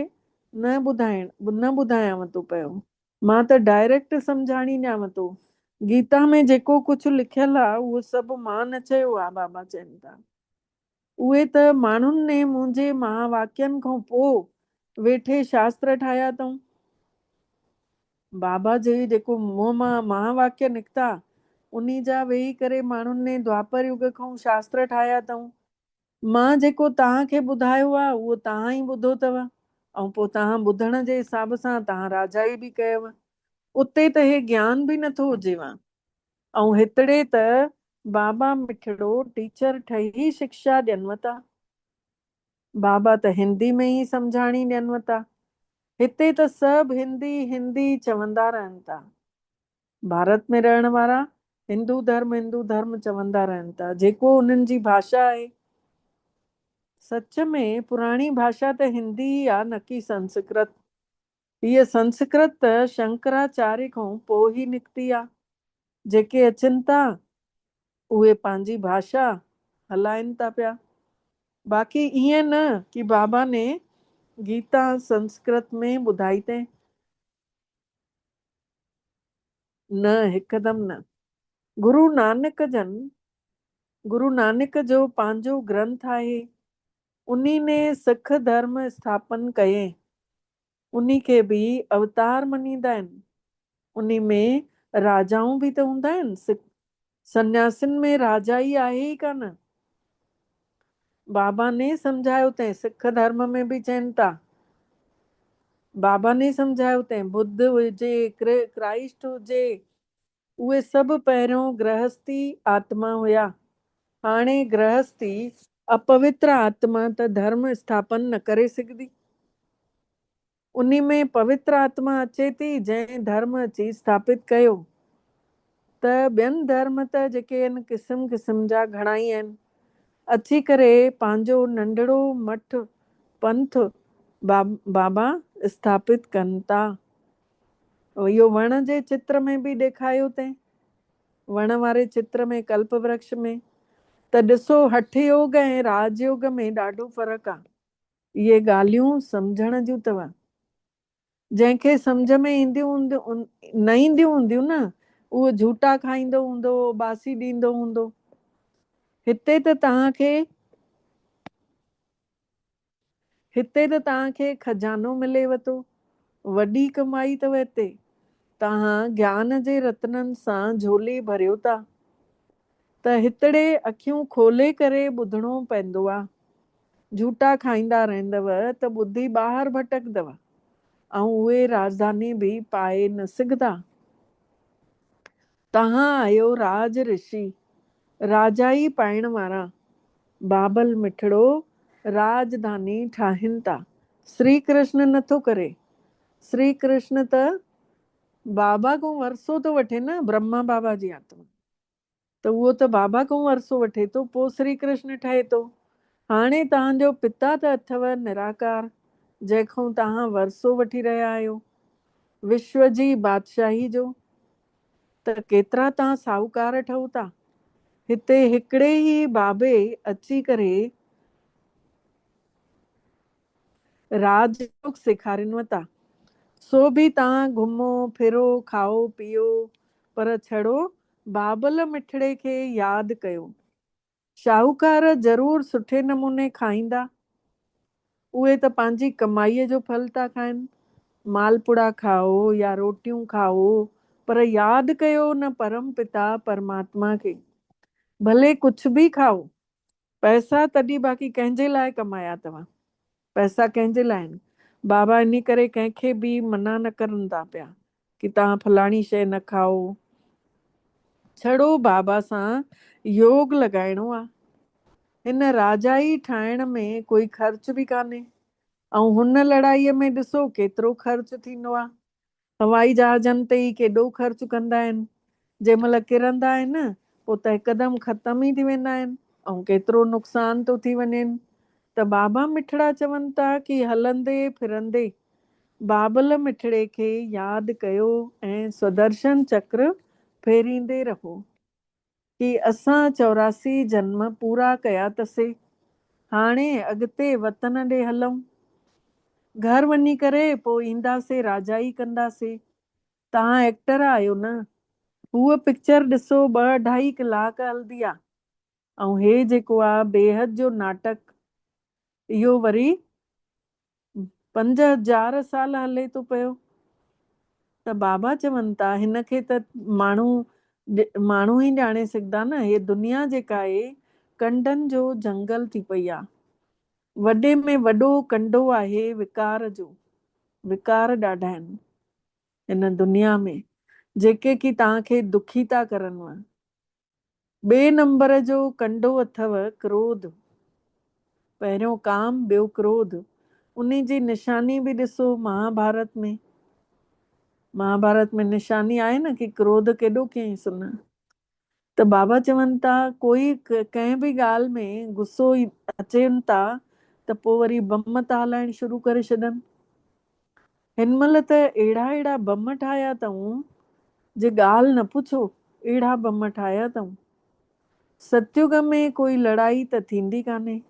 न ॿुधायांव थो पियो, मां त डायरेक्ट सम्झाणी ॾियांव थो। गीता में जेको कुझु लिखियल आहे उहो सभु मां न चयो आहे, बाबा चवनि था। उहे त माण्हुनि ने मुंहिंजे महावाक्यनि खां पोइ वेठे शास्त्र ठाहिया अथऊं। बाबा जे जेको मुंहं मां महावाक्य निकिता उन्ही जा वेही करे माण्हुनि ने द्वापर युग खां शास्त्र ठाहिया अथऊं। मां जेको तव्हांखे ॿुधायो आहे उहो तव्हां ई ॿुधो अथव, ऐं पोइ तव्हां ॿुधण जे हिसाब सां तव्हां राजाई बि कयव। उते त हे ज्ञान बि नथो हुजेव। ऐं हितड़े त बाबा मिठड़ो टीचर ठही शिक्षा ॾियनि था। बाबा त हिंदी में ई सम्झाणी ॾियनि था। हिते त सभु हिंदी हिंदी चवंदा रहनि था। भारत में रहण वारा हिंदू धर्म चवंदा रहनि था, जेको उन्हनि जी भाषा आहे। सच में पुराणी भाषा त हिंदी ई आहे, न कि संस्कृत। हीअ संस्कृत त शंकराचार्य खां पोइ ई निकिती आहे। जेके अचनि था उहे पंहिंजी भाषा हलाइनि था पिया। बाक़ी ईअं न कि बाबा ने गीता संस्कृत में ॿुधाई अथई? न, हिकदमि न। गुरु नानक जन, गुरु नानक जो पंहिंजो ग्रंथ आहे, उन्ही ने सिख धर्म स्थापन कये, उन्ही खे बि अवतार मञींदा आहिनि। उन्ही में राजाऊं बि त हूंदा आहिनि। सन्यासिन में राजा ई आहे ई कान। बाबा ने सम्झायो अथई, सिख धर्म में बि चवनि था, बाबा ने सम्झायो अथई, बुद्ध हुजे, क्राइस्ट हुजे, उहे सभु पहिरियों गृहस्थी आत्मा हुया। हाणे गृहस्थी अपवित्र आत्मा त धर्म स्थापन न करे सघंदी। उन्ही में पवित्र आत्मा अचे थी, जंहिं धर्म अची स्थापित कयो। त ॿियनि धर्म त जेके आहिनि किस्म किस्म जा घणा ई आहिनि, अची करे पंहिंजो नंढड़ो मठ पंथ बाबा स्थापित कनि था। इहो वण जे चित्र में बि ॾेखारियो अथई, वण वारे चित्र में, कल्प वृक्ष में। त ॾिसो, हठ योग ऐं राजयोग में ॾाढो फ़र्क़ु आहे। इहे ॻाल्हियूं सम्झण जूं अथव। जंहिंखे सम्झ में ईंदियूं हूंदियूं, न ईंदियूं हूंदियूं न, उहो झूटा खाईंदो हूंदो, बासी ॾींदो हूंदो। हिते त तव्हांखे खजानो मिलेव थो, वॾी कमाई अथव हिते। तव्हां ज्ञान जे रत्ननि सां झोली भरियो था। त हितड़े अखियूं खोले करे ॿुधणो पवंदो आहे। झूटा खाईंदा रहंदव त ॿुधी ॿाहिरि भटकदव, ऐं उहे राजधानी बि पाए न सघंदा। तव्हां आहियो राज ऋषि, राजाई पाइण वारा। बाबल मिठड़ो राजधानी ठाहिनि था। श्री कृष्ण नथो करे। श्री कृष्ण त बाबा खां वरसो थो वठे न, ब्रह्मा बाबा जी आत्मा। त उहो त बाबा खां वरसो वठे थो, पोइ श्री कृष्ण ठहे थो। हाणे तव्हांजो पिता त अथव निराकार, जंहिंखां तव्हां वरसो वठी रहिया आहियो विश्व जी बादशाही जो। त केतिरा तव्हां साहूकार ठहो था। हिते हिकिड़े ई बाबे अची करे राजयोग सेखारिनव था। सो बि तव्हां घुमो फिरो, खाओ पीओ, पर छड़ो बाबल मिठड़े खे यादि कयो। शाहूकार ज़रूर सुठे नमूने खाईंदा, उहे त पंहिंजी कमाईअ जो फल था खाइनि। मालपुड़ा खाओ या रोटियूं खाओ, पर यादि कयो न परम पिता परमात्मा खे। भले कुछ बि खाओ, पैसा तॾहिं बाक़ी कंहिंजे लाइ कमाया अथव? पैसा कंहिंजे लाइ आहिनि? बाबा इन करे कंहिंखे बि मना न करनि था पिया कि तव्हां फलाणी शइ न खाओ। छड़ो बाबा सां योग लॻाइणो आहे। हिन राजाई ठाहिण में कोई ख़र्च बि कान्हे। ऐं हुन लड़ाईअ में ॾिसो केतिरो ख़र्च थींदो आहे। हवाई जहाज़नि ते ई केॾो ख़र्च कंदा आहिनि। जंहिं महिल किरंदा आहिनि पोइ त हिकदमि ख़तम ई थी वेंदा आहिनि, ऐं केतिरो नुक़सान थो थी वञेनि। त बाबा मिठड़ा चवनि था कि हलंदे फिरंदे बाबल मिठड़े खे यादि कयो ऐं सुदर्शन चक्र फेरींदे रहो कि असां 84 जन्म पूरा कया अथसीं। हाणे अॻिते वतन ॾे हलूं। घर वञी करे पोइ ईंदासीं, राजाई कंदासीं। तव्हां एक्टर आहियो न। उहा पिक्चर ॾिसो, 2-2.5 कलाक हलंदी आहे। ऐं हे जेको आहे बेहद जो नाटक, इहो वरी 5000 साल हले थो पियो। त बाबा चवनि था हिनखे त माण्हू ई ॼाणे सघंदा न। हे दुनिया जेका आहे कंडनि जो जंगल थी पई आहे। वॾे में वॾो कंडो आहे विकार जो। विकार ॾाढा आहिनि हिन दुनिया में, जेके कि तव्हांखे दुखी था करनि। ॿिए नंबर जो कंडो अथव क्रोध। पहिरियों काम, ॿियो क्रोध। उन जी निशानी बि ॾिसो महाभारत में। महाभारत में निशानी आहे न कि क्रोध केॾो कयईं सुन। त बाबा चवनि था कोई कंहिं बि ॻाल्हि में गुस्सो अचनि था त पोइ वरी बम था हलाइण शुरू करे छॾनि। हिन महिल त अहिड़ा बम ठाहिया अथऊं जे ॻाल्हि न पुछो, अहिड़ा बम ठाहिया अथऊं। सतयुग में कोई लड़ाई त थींदी कान्हे।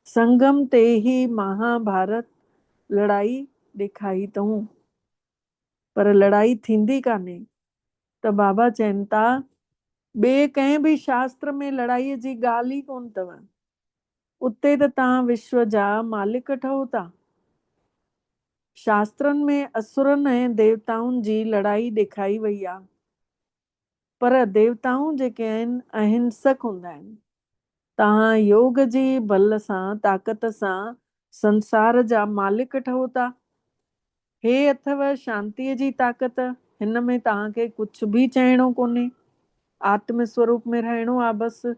संगम ते ही महाभारत लड़ाई ॾेखाई अथऊं, पर लड़ाई थींदी कान्हे। त बाबा चवनि था ॿिए कंहिं बि शास्त्र में लड़ाईअ जी ॻाल्हि ई कोन अथव। उते त तव्हां विश्व जा मालिक ठहो था। शास्त्रनि में असुरनि ऐं देवताउनि जी लड़ाई ॾेखाई वई आहे, पर देवताऊं जेके आहिनि अहिंसक हूंदा आहिनि। तव्हां योग जी बल सां, ताक़त सां संसार जा मालिक ठहो था। हे अथव शांतीअ जी ताक़त, हिन में तव्हांखे कुझु बि चइणो कोन्हे, आत्म स्वरूप में रहणो आहे बसि।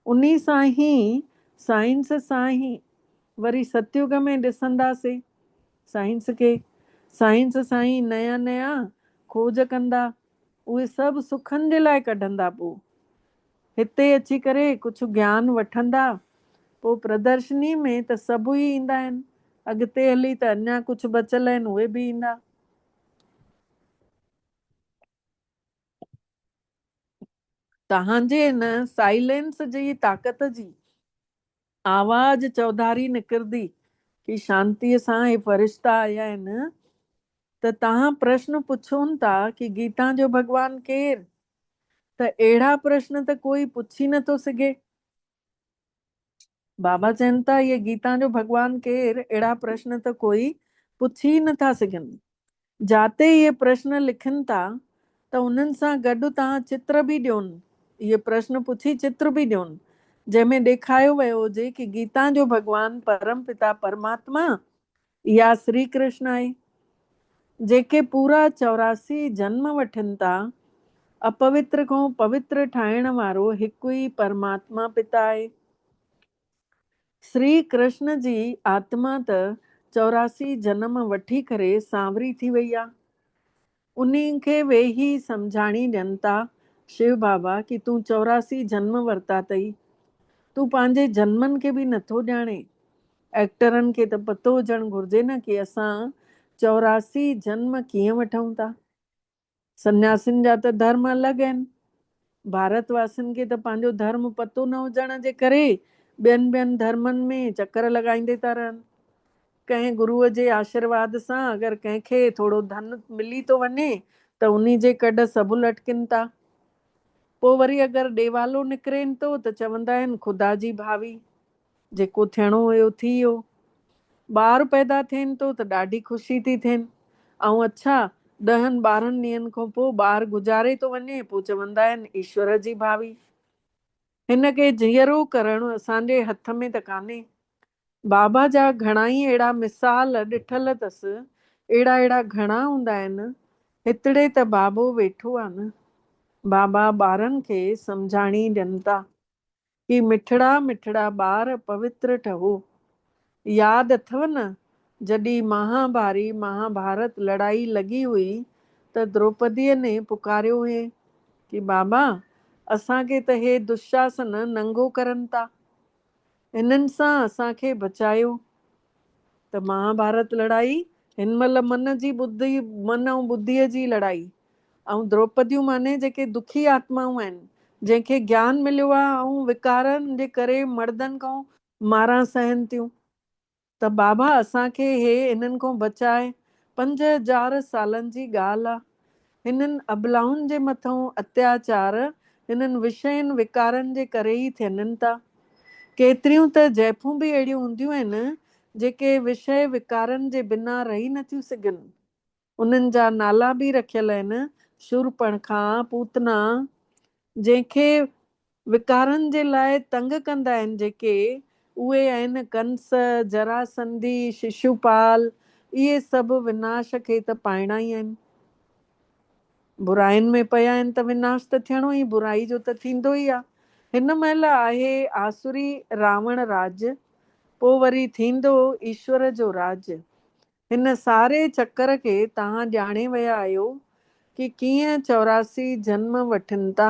उन्ही सां ई साइंस सां ई वरी सतयुग में ॾिसंदासीं साइंस खे, साइंस सां ई नया नया खोज कंदा, उहे सभु सुखनि जे लाइ कढंदा। पोइ हिते अची करे कुझु ज्ञान वठंदा, पोइ प्रदर्शनी में त सभु ई ईंदा आहिनि, अॻिते हली त अञा कुझु बचियल आहिनि उहे बि ईंदा। तव्हांजे हिन साइलेंस जी ताक़त जी आवाज़ चौधारी निकिरंदी कि शांतीअ सां हे फ़रिश्ता आया आहिनि, त तव्हां प्रश्न पुछोन था कि गीता जो भॻवानु केरु? त अहिड़ा प्रश्न त कोई पुछी नथो सघे। बाबा चवनि था ये गीता जो भॻवानु केरु, अहिड़ा प्रश्न त कोई पुछी नथा सघनि। जाते इहे प्रश्न लिखनि था त उन्हनि सां गॾु तव्हां चित्र बि ॾियोनि, इहे प्रश्न पुछी चित्र बि ॾियोनि, जंहिंमें ॾेखारियो वियो हुजे कि गीता जो भॻवानु परम पिता परमात्मा या श्री कृष्ण आहे, जेके पूरा 84 जन्म वठनि था। अपवित्र खां पवित्र ठाहिण वारो हिकु ई परमात्मा पिता आहे। श्री कृष्ण जी आत्मा त 84 जन्म वठी करे सांवरी थी वई आहे। उन्हीं खे वेही सम्झाणी ॾियनि था शिव बाबा कि तूं 84 जन्म वरिता अथई, तूं पंहिंजे जन्मनि खे बि नथो ॼाणे। एक्टरनि खे त पतो हुजणु घुरिजे न कि असां 84 जन्म कीअं वठूं था। सन्यासियुनि जा त धर्म अलॻि आहिनि, भारतवासियुनि खे त पंहिंजो धर्म पतो न हुजण जे करे ॿियनि धर्मनि में चक्कर लॻाईंदे था रहनि। कंहिं गुरूअ जे आशीर्वाद सां अगरि कंहिंखे थोरो धन मिली थो वञे त उन्ही जे कॾ सभु लटकिन था। पोइ वरी अगरि ॾेवालो निकिरेनि थो त चवंदा आहिनि ख़ुदा जी भावी, जेको थियणो हुयो थी वियो। ॿार पैदा थियनि थो त ॾाढी ख़ुशी थी थियनि, ऐं अच्छा 10-12 ॾींहंनि खां पोइ ॿार गुज़ारे थो वञे, पोइ चवंदा आहिनि ईश्वर जी भावी। हिन खे जीअरो करणु असांजे हथ में त कान्हे। बाबा जा घणा ई अहिड़ा मिसाल ॾिठल अथसि, अहिड़ा घणा हूंदा आहिनि। हितड़े त बाबो वेठो आहे न। बाबा ॿारनि खे सम्झाणी ॾियनि था कि मिठड़ा मिठड़ा ॿार पवित्र ठहो। यादि अथव न जॾहिं महाभारत लड़ाई लॻी हुई त द्रौपदीअ ने पुकारियो हुई कि बाबा असांखे त हे दुशासन नंगो करनि था, हिननि सां असांखे बचायो। त महाभारत लड़ाई हिन महिल मन ऐं बुद्धीअ जी लड़ाई, ऐं द्रौपदियूं माने जेके दुखी आत्माऊं आहिनि, जंहिंखे ज्ञान मिलियो आहे ऐं विकारनि जे करे मर्दनि खां मारा सहनि थियूं। त बाबा असांखे हे इन्हनि खां बचाए। 5000 सालनि जी ॻाल्हि आहे। हिननि अबलाउनि जे मथां अत्याचार हिननि विषयनि विकारनि जे करे ई थियनि था। केतिरियूं त जैफूं बि अहिड़ियूं हूंदियूं आहिनि जेके विषय विकारनि जे बिना रही नथियूं सघनि। उन्हनि जा नाला बि रखियल आहिनि, शूरपणखा, पूतना, जंहिंखे विकारनि जे लाइ तंग कंदा आहिनि जेके उहे आहिनि कंस, जरासंधी, शिशुपाल। इहे सभु विनाश खे त पाइणा ई आहिनि। बुराइनि में पिया आहिनि त विनाश त थियणो ई, बुराई जो त थींदो ई आहे। हिन महिल आहे आसुरी रावण राज, पोइ वरी थींदो ईश्वर जो राज। हिन सारे चक्कर खे तव्हां ॼाणे विया आहियो कि कीअं 84 जन्म वठनि था।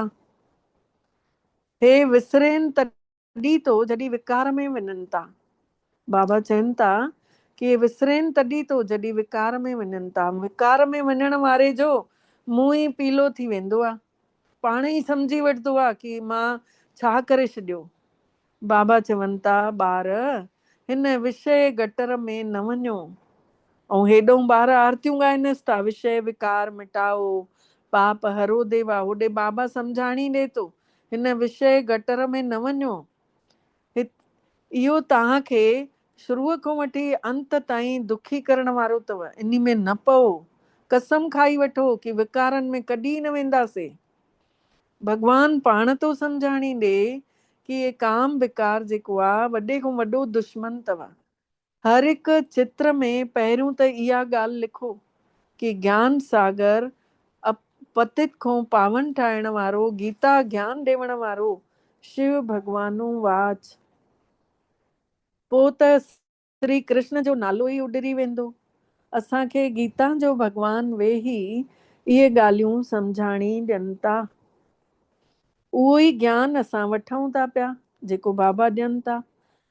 हे विसरेनि तॾहिं तो जॾहिं विकार में वञनि था। बाबा चवनि था कि विसरेनि तॾहिं तो जॾहिं विकार में वञनि था। विकार में वञण वारे जो मुंहुं ई पीलो थी वेंदो आहे, पाण ई सम्झी वठंदो आहे कि मां छा करे छॾियो। बाबा चवनि था ॿार हिन विषय गटर में न वञो, ऐं हेॾो ॿार आरतियूं ॻाइनसि था, विषय विकार मिटाओ, पाप हरो देवा। होॾे बाबा सम्झाणी ॾे थो, हिन विषय गटर में न वञो। इहो तव्हांखे शुरूअ खां वठी अंत ताईं दुखी करण वारो अथव, इन में न पओ। कसम खाई वठो कि विकारनि में कॾहिं न वेंदासीं। भॻवान पाण तो सम्झाणी ॾे कि ये काम विकार जेको आहे वॾे खां वॾो दुश्मन अथव। हर हिकु चित्र में पहिरियों त इहा ॻाल्हि लिखो कि ज्ञान सागर पतित खां पावन ठाहिण वारो, गीता ज्ञान ॾियण वारो शिव भॻवानु वाच। पोइ त श्री कृष्ण जो नालो ई उॾरी वेंदो। असांखे गीता जो भॻवान वेही इहे ॻाल्हियूं सम्झाणी ॾियनि था। उहो ई ज्ञान असां वठूं था पिया जेको बाबा ॾियनि था।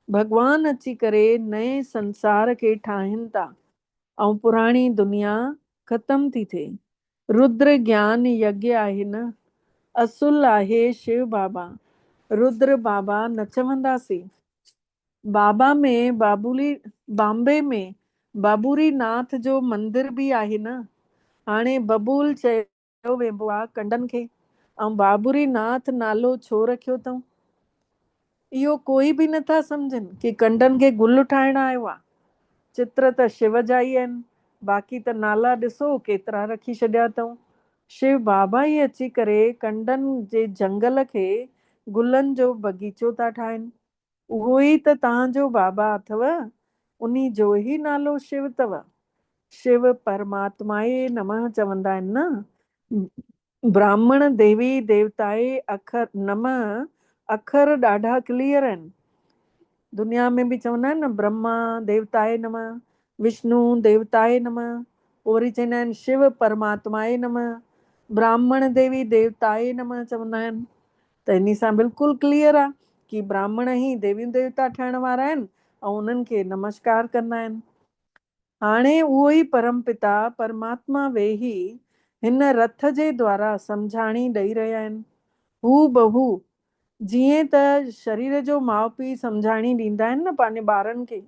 भॻवान अची करे नए संसार खे ठाहिनि था ऐं पुराणी दुनिया ख़तम थी थिए। रुद्र ज्ञान यज्ञ आहे न, असुल आहे शिव बाबा। रुद्र बाबा न चवंदासीं। बाबा में बॉम्बे में बाबूरी नाथ जो मंदिर बि आहे न। हाणे बबूल चयो वेंदो आहे कंडनि खे, ऐं बाबूरी नाथ नालो छो रखियो अथऊं? इहो कोई बि नथा सम्झनि कि कंडनि खे गुल ठाहिण आयो आहे। चित्र त शिव जा ई आहिनि, बाक़ी त नाला ॾिसो केतिरा रखी छॾिया अथऊं। शिव बाबा ई अची करे कंडनि जे जंगल खे गुलनि जो बगीचो था ठाहिनि। उहो ई त तव्हांजो बाबा अथव, उन्ही जो ई नालो शिव अथव। शिव परमात्माए नमः चवंदा आहिनि न। ब्राह्मण देवी देवताए अखर नमः अखर ॾाढा क्लियर आहिनि। दुनिया में बि चवंदा आहिनि न, ब्रह्मा देवताए नमः, विष्णु देवताए नमः, वरी चवंदा आहिनि शिव परमात्माए नमः, ब्राह्मण देवी देवताए नमः चवंदा आहिनि। त इन सां बिल्कुलु क्लियर आहे कि ब्राह्मण ई देवी देवता ठहण वारा आहिनि ऐं उन्हनि खे नमस्कार कंदा आहिनि। हाणे उहो ई परमपिता परमात्मा वेही हिन रथ जे द्वारा सम्झाणी ॾेई रहिया आहिनि। हू बहू जीअं त शरीर जो माउ पीउ सम्झाणी ॾींदा आहिनि न पंहिंजे ॿारनि खे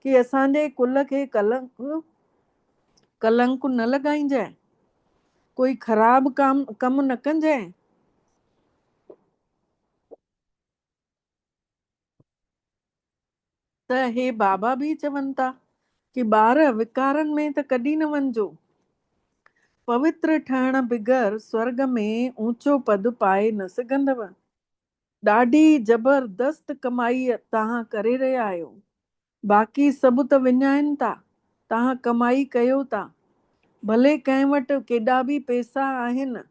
कि असांजे कुल खे कलंक न लॻाइजांइ, कोई ख़राब कम न कजांइ। त हे बाबा बि चवनि था कि ॿार विकारनि में त कॾहिं न वञिजो। पवित्र ठहण बिगर स्वर्ग में ऊंचो पद पाए न सघंदव। ॾाढी जबरदस्त कमाई तव्हां करे रहिया आहियो, बाक़ी सभु त विञाइनि था, तव्हां कमाई कयो था। भले कंहिं वटि केॾा बि पैसा आहिनि,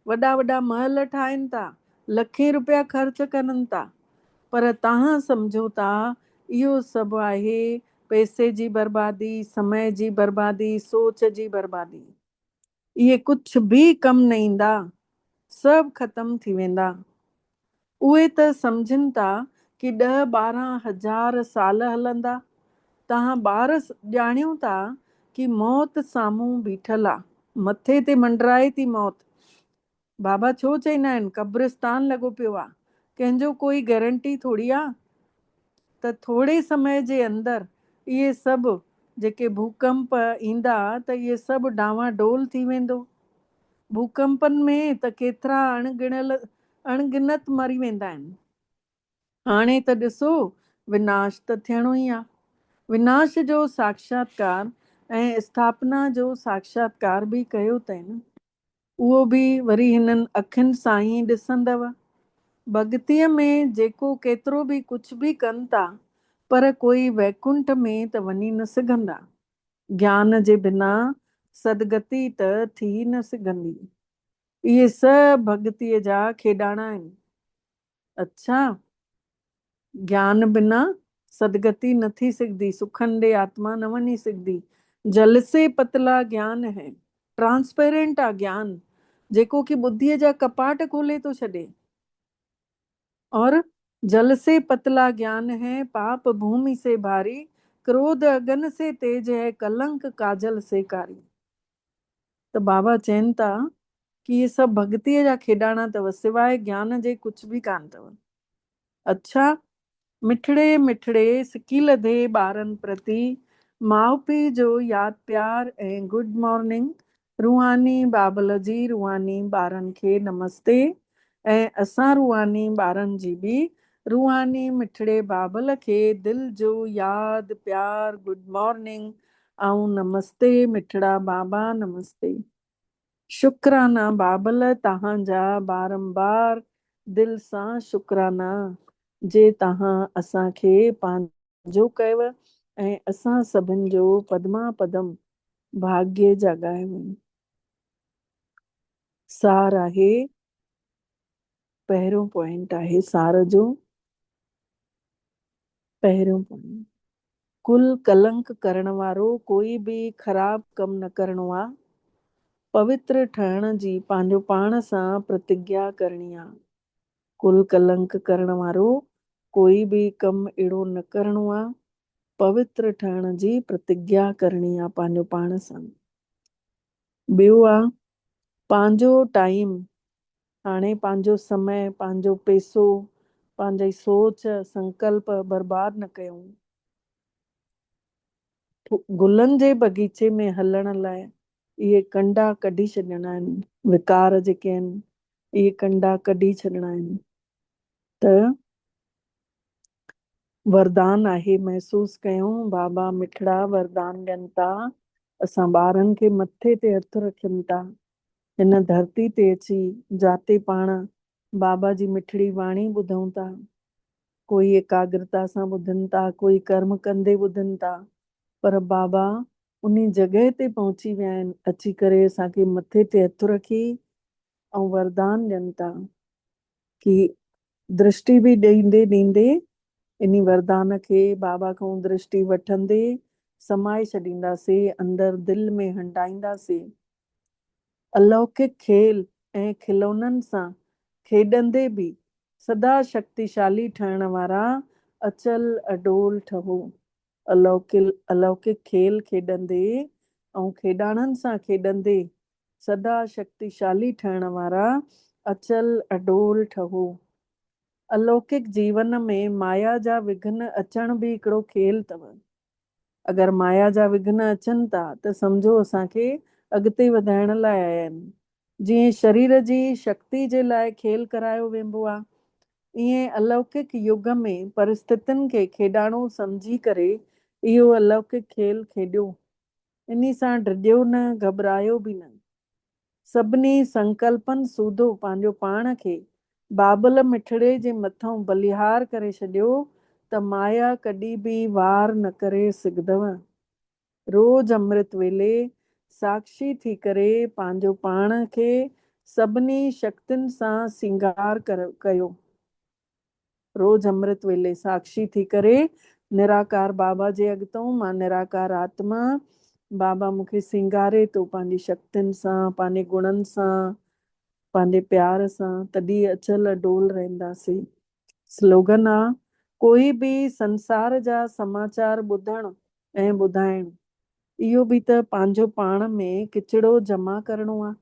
वॾा वॾा महल ठाहिनि था, लखे रुपया ख़र्च करनि था, पर तव्हां सम्झो था इहो सभु आहे पैसे जी बर्बादी, समय जी बर्बादी, सोच जी बर्बादी। इहे कुझु बि कम न ईंदा, सभु ख़तम थी वेंदा। उहे त सम्झनि था कि 10-12 हज़ार साल हलंदा। तव्हां ॿार ॼाणियो था कि मौत साम्हूं बीठल आहे, मथे ते मंडराए थी मौत। बाबा छो चवंदा आहिनि कब्रिस्तान लॻो पियो आहे, कंहिंजो कोई गारंटी थोड़ी आहे। त थोड़े समय जे अंदरि इहे सभु जेके भूकंप ईंदा त इहे सभु डावाडोल थी वेंदो। भूकंपनि में त केतिरा अणगिनत मरी वेंदा आहिनि। हाणे त ॾिसो विनाश त थियणो ई आहे। विनाश जो साक्षात्कार ऐं स्थापना जो साक्षात्कार बि कयो अथई न। उहो बि वरी हिननि अखियुनि सां ई ॾिसंदव। भॻतीअ में जेको केतिरो बि कुझु बि कनि था, पर कोई वैकुंठ में त वञी न सघंदा। ज्ञान जे बिना सदगति त थी न सघंदी। इहे सभु भॻतीअ जा खेॾाणा आहिनि। अच्छा, ज्ञान बिना सदगति न थी सघंदी, सुखंडे आत्मा न वञी सघंदी। जल से पतला ज्ञान है, ट्रांसपेरेंट आहे ज्ञान, जेको कि ॿुद्धीअ जा कपाट खोले थो छॾे। और जल से पतला ज्ञान है, पाप भूमि से भारी, क्रोध अगन से तेज है, कलंक काजल से कारी। त बाबा चवनि था कि इहे सभु भॻतीअ जा खेॾाणा अथव, सवाइ ज्ञान जे कुझु बि कान अथव। अच्छा, मिठड़े मिठड़े सिकी लधे ॿारनि प्रति माउ पीउ जो यादि प्यार ऐं गुड मॉर्निंग। रूहानी बाबल जी रूहानी ॿारनि खे नमस्ते। ऐं असां रूहानी ॿारनि जी बि रूहानी मिठड़े बाबल खे दिलि जो यादि प्यार गुड मॉर्निंग ऐं नमस्ते मिठड़ा बाबा नमस्ते। शुक्राना बाबल तव्हांजा बारंबार दिलि सां शुक्राना जे तव्हां असांखे पंहिंजो कयव ऐं असां सभिनि जो पदमा पदम भाग्य जगायो। सार आहे, पहिरियों पॉइंट आहे सार जो। पहिरियों पॉइंट, कुल कलंक करण वारो कोई बि ख़राब कम न करणो आहे। पवित्र ठहण जी पंहिंजो पाण सां प्रतिज्ञा करणी आहे। कुल कलंक करण वारो कोई बि कम अहिड़ो न करणो आहे। पवित्र ठहण जी प्रतिज्ञा करणी आहे पंहिंजो पाण सां। ॿियो आहे पंहिंजो टाइम, हाणे पंहिंजो समय, पंहिंजो पैसो, पंहिंजी सोच संकल्प बर्बाद न कयूं। गुलनि जे बगीचे में हलण लाइ इहे कंडा कढी छॾिणा आहिनि। विकार जेके आहिनि इहे कंडा कढी छॾिणा आहिनि। त वरदान आहे, महसूस कयूं बाबा मिठड़ा वरदान ॾियनि था। असां ॿारनि खे मथे ते हथ रखनि था, हिन धरती ते अची जाते पाण बाबा जी मिठड़ी वाणी ॿुधूं था। कोई एकाग्रता सां ॿुधनि था, कोई कर्म कंदे ॿुधनि था, पर बाबा उन जॻह ते पहुची विया आहिनि, अची करे असांखे मथे ते हथ रखी ऐं वरदान ॾियनि था कि दृष्टि बि ॾींदे ॾींदे इन वरदान खे बाबा खां दृष्टि वठंदे समाए छॾींदासीं, अंदर दिलि में हंडाईंदासीं। अलौकिक खेल ऐं खिलौननि सां खेॾंदे बि सदा शक्तिशाली ठहण वारा अचल अडोल ठहो। अलौकिक खेल खेॾंदे ऐं खेॾाणनि सां खेॾंदे सदा शक्तिशाली ठहण वारा अचल अडोल ठहो। अलौकिक जीवन में माया जा विघ्न अचण बि हिकिड़ो खेल अथव। अगरि माया जा विघ्न अचनि था त सम्झो असांखे अॻिते वधाइण लाइ आया आहिनि। जीअं शरीर जी शक्ति जे लाइ खेल करायो वेंदो आहे, ईअं अलौकिक युग में परिस्थितियुनि खे खेॾाणो सम्झी करे इहो अलौकिक खेल खेॾियो। इन सां डिॼो न, घबरायो बि न। सभिनी संकल्पनि सूधो पंहिंजो पाण खे बाबल मिठड़े जे मथां बलिहार करे छॾियो त माया कॾहिं बि वार न करे सघंदव। रोज अमृत वेले साक्षी थी करे पंहिंजो पाण खे सभिनी शक्तियुनि सां सिंगार कयो। रोज अमृत वेले साक्षी थी करे निराकार बाबा जे अॻितों मां निराकार आत्मा, बाबा मूंखे सिंगारे थो पंहिंजी शक्तियुनि सां, पंहिंजे गुणनि सां, पंहिंजे प्यार सां, तॾहिं अचल अडोल रहंदासीं। स्लोगन आहे, कोई बि संसार जा समाचार ॿुधण ऐं ॿुधाइण, इहो बि त पंहिंजो पाण में किचिड़ो जमा करणो आहे।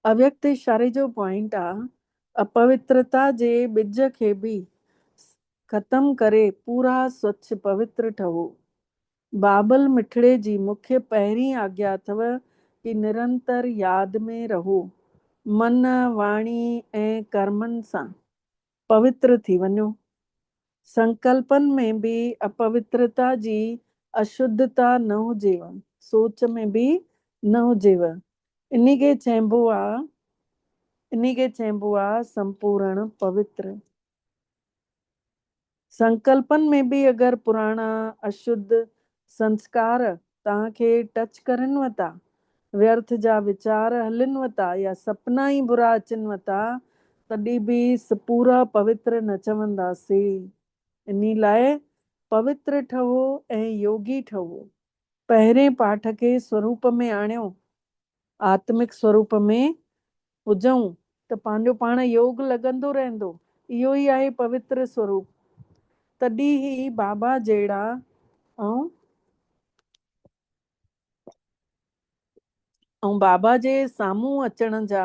अव्यक्त इशारे जो पॉइंट आहे, अपवित्रता जे ॿिज खे बि ख़तम करे पूरा स्वच्छ पवित्र ठहो। बाबल मिठड़े जी मुख्य पहिरीं आज्ञा अथव कि निरंतर यादि में रहो। मन, वाणी ऐं कर्मनि सां पवित्र थी वञो। संकल्पनि में बि अपवित्रता जी अशुद्धता न हुजेव, सोच में बि न हुजेव। इन खे चइबो आहे संपूर्ण पवित्र। संकल्पनि में बि अगरि पुराणा अशुद्ध संस्कार तव्हांखे टच करनव था, व्यर्थ जा वीचार हलनव था या सपना ई बुरा अचनव था, तॾहिं बि पूरा पवित्र न चवंदासीं। इन लाइ पवित्र ठहो ऐं योगी ठहो। पहिरें पाठ खे स्वरूप में आणियो, आत्मिक स्वरूप में हुजऊं त पंहिंजो पाण योग लॻंदो रहंदो। इहो ई आहे पवित्र स्वरूप। तॾहिं ई बाबा जहिड़ा ऐं बाबा जे साम्हूं अचण जा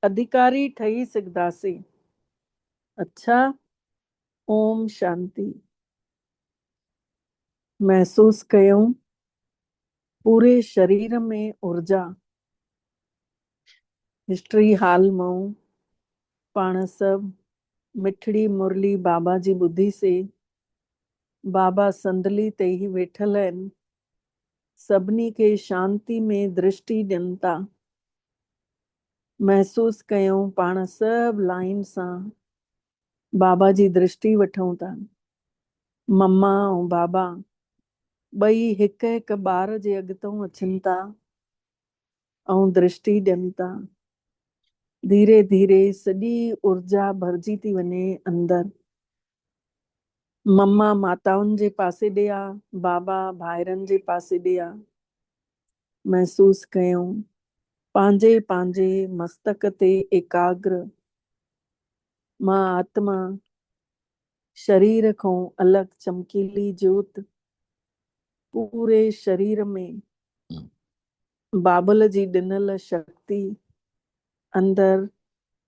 अधिकारी ठही सघंदासीं। अच्छा, ओम शांति। महसूस कयूं पूरे शरीर में ऊर्जा। हिस्ट्री हाल मां पाण सब मिठड़ी मुरली बाबा जी ॿुधी से बाबा संदली ते ही वेठल आहिनि, सभिनी खे शांति में दृष्टि ॾियनि था। महसूस कयूं पाण सब लाइन सां बाबा जी दृष्टि वठूं था। मम्मा ऐं बाबा ॿई हिक हिक ॿार जे अॻितों अचनि था ऐं दृष्टि ॾियनि था। धीरे धीरे सॼी ऊर्जा भरजी थी वञे अंदर। मम्मा माताउनि जे पासे ॾे आ, बाबा भाइरनि जे पासे ॾे आ। महसूस कयूं पंहिंजे पंहिंजे मस्तक ते एकाग्र। मां आत्मा शरीर खां अलॻि चमकीली ज्योत पूरे शरीर में बाबल जी ॾिनल शक्ति अंदर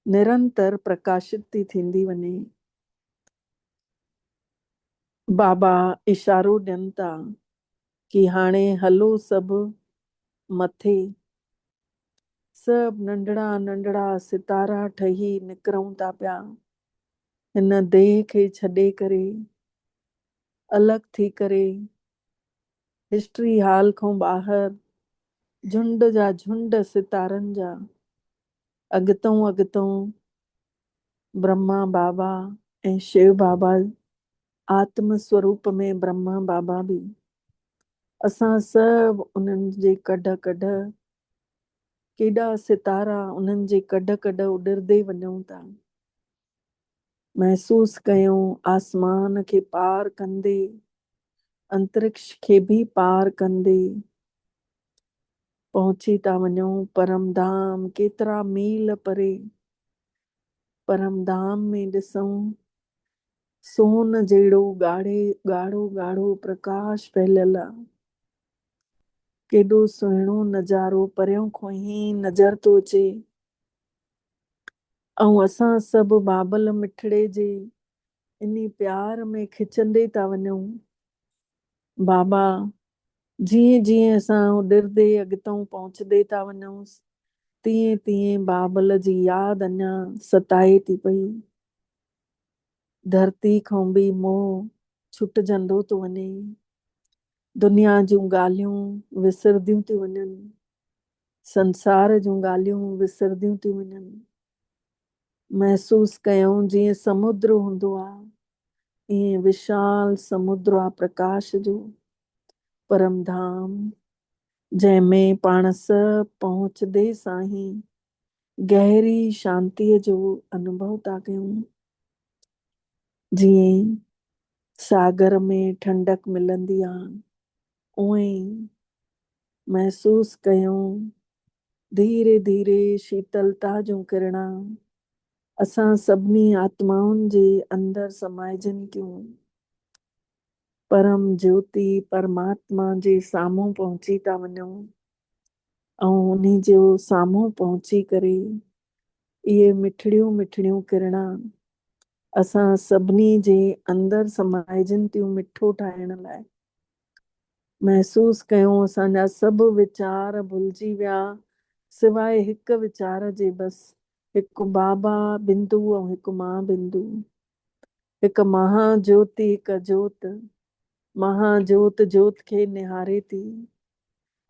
निरंतर प्रकाशित थी थींदी वञे। बाबा इशारो ॾियनि था कि हाणे हलो सभु मथे। सभु नंढड़ा नंढड़ा सितारा ठही निकिरूं था पिया हिन देह खे छॾे करे, अलॻि थी करे। हिस्ट्री हाल खां ॿाहिरि झुंड जा झुंड सितारनि जा अॻितों अॻितों ब्रह्मा बाबा ऐं शिव बाबा, आत्म स्वरूप में ब्रह्मा बाबा बि। असां सभु उन्हनि जे कढ कढ केॾा सितारा उन्हनि जे कढ कढ उॾरदे वञूं था। महसूस कयूं आसमान खे पार कंदे, अंतरिक्ष खे भी पार कंदे पहुची था वञूं परम धाम। केतिरा मील परे परम धाम में ॾिसूं सोन जहिड़ो ॻाढ़े ॻाढ़ो ॻाढ़ो प्रकाश फैलियल आहे। केॾो सुहिणो नज़ारो परियों खां ई नज़र थो अचे। ऐं असां सभु बाबल मिठड़े जे इन्ही प्यार में खिचंदे था वञूं। बाबा जीअं जीअं असां उॾरदे अॻितों पहुचदे था वञूं, तीअं तीअं बाबल जी यादि अञा सताए थी पई। धरती खां बि मोह छुटजंदो थो वञे। दुनिया जूं ॻाल्हियूं विसरदियूं थी वञनि, संसार जूं ॻाल्हियूं विसरदियूं थी वञनि। महसूस कयूं जीअं समुद्र हूंदो आहे, ईअं विशाल समुद्र आहे प्रकाश जो, परम धाम, जंहिंमें पाण सभु पहुचदे सां ही गहरी शांतीअ जो अनुभव था कयूं। जीअं सागर में ठंडक मिलंदी आहे, उएं ई महसूस कयूं धीरे धीरे शीतलता जूं किरणा असां सभिनी आत्माउनि जे अंदर समाइजनि थियूं। परम ज्योति परमात्मा जे साम्हूं पहुची था वञूं ऐं उन्हीं जो साम्हूं पहुची करे इहे मिठड़ियूं मिठड़ियूं किरणा असां सभिनी जे अंदर समाइजनि थियूं मिठो ठाहिण लाइ। महसूस कयूं असांजा सभु वीचार भुलिजी विया सिवाय हिकु वीचार जे। बसि हिकु बाबा बिंदु ऐं हिकु मां बिंदु, हिकु महाज्योति हिकु ज्योत। महाज्योत ज्योत खे निहारे थी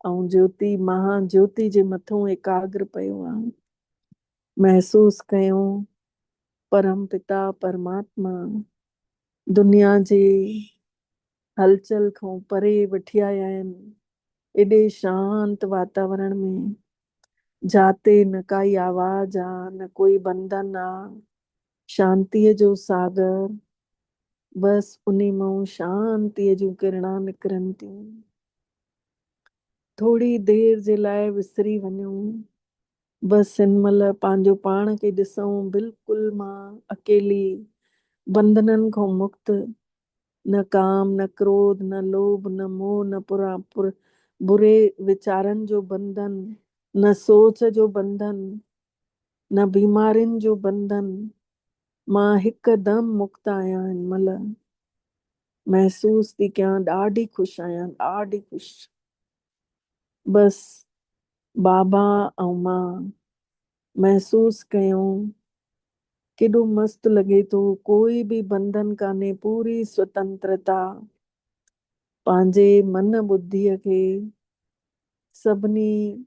ऐं ज्योति महाज्योति जे मथां एकाग्र पियो आहे। महसूस कयूं परम पिता परमात्मा दुनिया जे हलचल खां परे वठी आया आहिनि, एॾे शांत वातावरण में, जाते न काई आवाज आहे न कोई बंधन आहे, शांतीअ जो सागर। बसि उन मां शांतीअ जूं किरणा निकिरनि थियूं। थोड़ी देर जे लाइ विसरी वञूं, बसि हिन महिल पंहिंजो पाण खे ॾिसूं बिल्कुलु मां अकेली, बंधननि खां मुक्त। न काम न क्रोध न लोभ न मोह न बुरे विचारनि जो बंधन, न सोच जो बंधन, न बीमारियुनि जो बंधन। मां हिकदमि मुक्त आहियां हिन महिल। महसूस थी कयां ॾाढी ख़ुशि आहियां, ॾाढी ख़ुशि। बसि बाबा ऐं मां महसूस कयूं केॾो मस्तु लॻे थो, कोई बि बंधन कान्हे, पूरी स्वतंत्रता। पंहिंजे मन ॿुद्धीअ खे सभिनी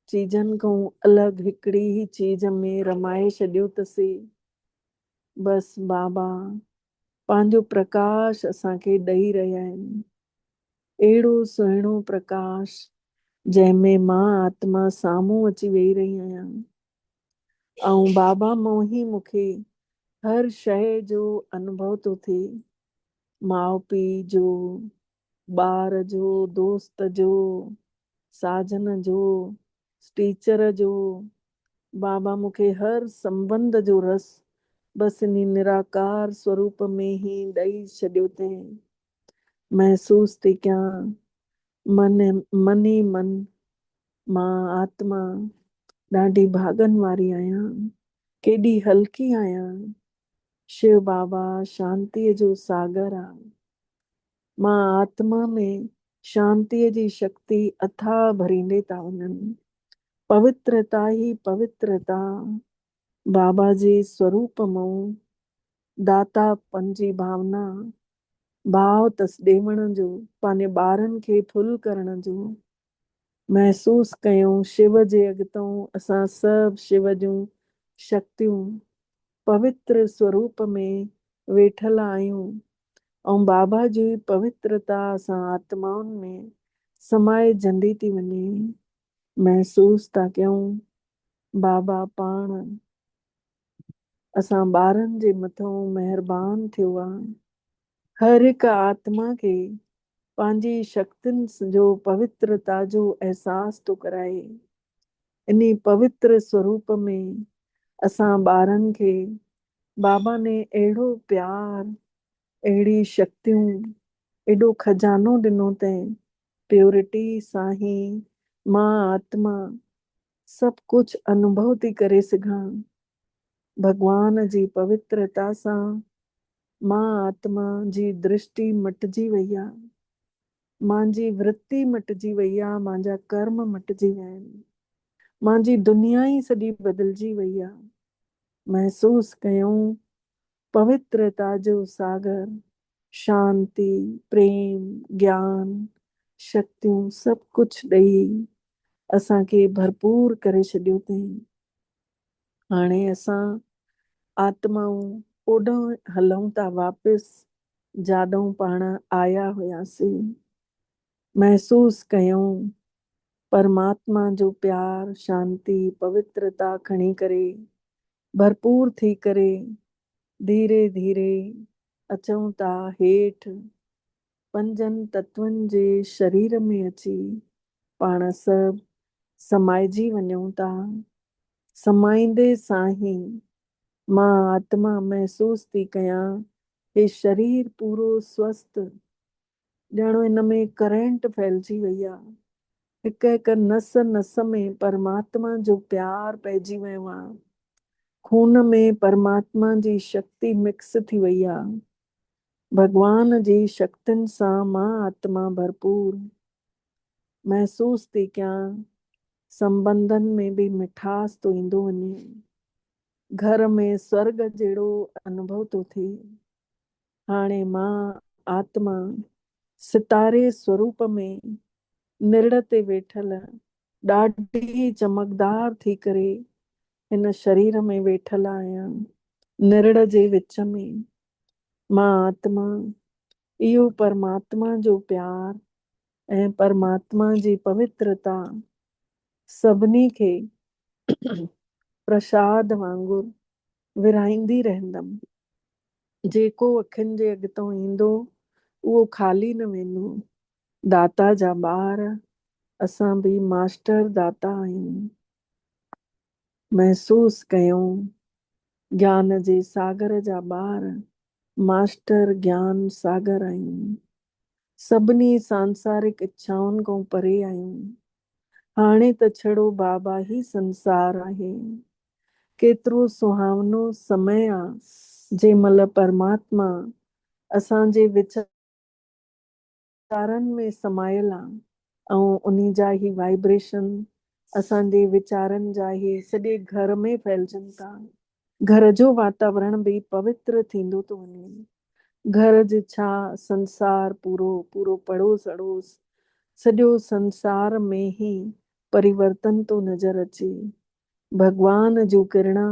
चीजनि खां अलॻि हिकिड़ी ही चीज में रमाए छॾियो अथसीं। बसि बाबा पंहिंजो प्रकाश असांखे ॾेई रहिया आहिनि, अहिड़ो सुहिणो प्रकाश जंहिंमें मां आत्मा साम्हूं अची वेही रही आहियां। ऐं बाबा मां ई मूंखे हर शइ जो अनुभव थो थिए, माउ पीउ जो, ॿार जो, दोस्त जो, साजन जो, टीचर जो। बाबा मूंखे हर संबंध जो रस बसि इन निराकार स्वरूप में ही ॾेई छॾियो अथई। महसूस थी कयां मन ई मन मां आत्मा ॾाढी भागन वारी आहियां, केॾी हल्की आहियां। शिव बाबा शांतीअ जो सागर आहे। मां आत्मा में शांतीअ जी शक्ति अथाह भरींदे था वञनि। पवित्रता ही पवित्रता बाबा जे स्वरूप मां दातापन जी भावना, भाव तस ॾेवण जो, पंहिंजे ॿारनि खे फुल करण जो। महसूस कयूं शिव जे अॻितों असां सभु शिव जूं शक्तियूं पवित्र स्वरूप में वेठल आहियूं, ऐं बाबा जी पवित्रता असां आत्माउनि में समाइजंदी थी वञे। महसूस था कयूं बाबा पाण असां ॿारनि जे मथां महिरबान थियो आहे। हर हिकु आत्मा खे पंहिंजी शक्तियुनि जो पवित्रता जो अहसास थो कराए। इन पवित्र स्वरूप में असां ॿारनि खे बाबा ने अहिड़ो प्यार, अहिड़ी शक्तियूं, एॾो खजानो ॾिनो अथई। प्योरिटी सां ही मां आत्मा सभु कुझु अनुभव थी करे सघां। भगवान जी पवित्रता सां मां आत्मा जी दृष्टि मटिजी वई आहे, मुंहिंजी वृत्ति मटिजी वई आहे, मुंहिंजा कर्म मटिजी विया आहिनि, मुंहिंजी दुनिया ई सॼी बदिलजी वई आहे। महसूस कयूं पवित्रता जो सागर, शांति, प्रेम, ज्ञान, शक्तियूं सभु कुझु ॾेई असांखे भरपूर करे छॾियो अथई। हाणे असां आत्माऊं ओॾो हलूं था वापसि जाॾों पाण आया हुआसीं। महसूस कयूं परमात्मा जो प्यार, शांति, पवित्रता खणी करे भरपूर थी करे धीरे धीरे अचूं था हेठि पंजनि तत्वनि जे शरीर में अची पाण सभु समाइजी वञूं था। समाईंदे सां ई मां आत्मा महसूस थी कयां हे शरीर पूरो स्वस्थ, ॼणो हिन में करंट फैलिजी वई आहे। हिकु हिकु नस नस में परमात्मा जो प्यार पइजी वियो आहे। खून में परमात्मा जी शक्ति मिक्स थी वई आहे। भगवान जी शक्तियुनि सां मां आत्मा भरपूर महसूस थी कयां। संबंधन में भी मिठास तो ईंदो वञे, घर में स्वर्ग जहिड़ो अनुभव थो थिए। हाणे मां आत्मा सितारे स्वरूप में निड़ ते वेठल ॾाढी चमकदार थी करे हिन शरीर में वेठल आहियां। निड़ जे विच में मां आत्मा इहो परमात्मा जो प्यार ऐं परमात्मा जी पवित्रता सभिनी खे प्रसाद वांगुरु विराईंदी रहंदमि। जेको अखियुनि जे अॻितों ईंदो उहो खाली न वेंदो। दाता जा ॿार असां बि मास्टर दाता आहियूं। महसूस कयूं ज्ञान जे सागर जा ॿार मास्टर ज्ञान सागर आहियूं। सभिनी सांसारिक इच्छाउनि खां परे आहियूं। हाणे त छड़ो बाबा ही संसार आहे। केतिरो सुहावनो समय आहे जंहिं महिल परमात्मा असांजे विच वीचारनि में समायल आहे ऐं उन्ही जा ई वाइब्रेशन असांजे वीचारनि जा ई सॼे घर में फैलजनि था। घर जो वातावरण बि पवित्र थींदो थो वञे। घर जे छा संसार पूरो पूरो पड़ोस अड़ोस सॼो संसार में ही परिवर्तन थो नज़र अचे। भगवान जूं किरणा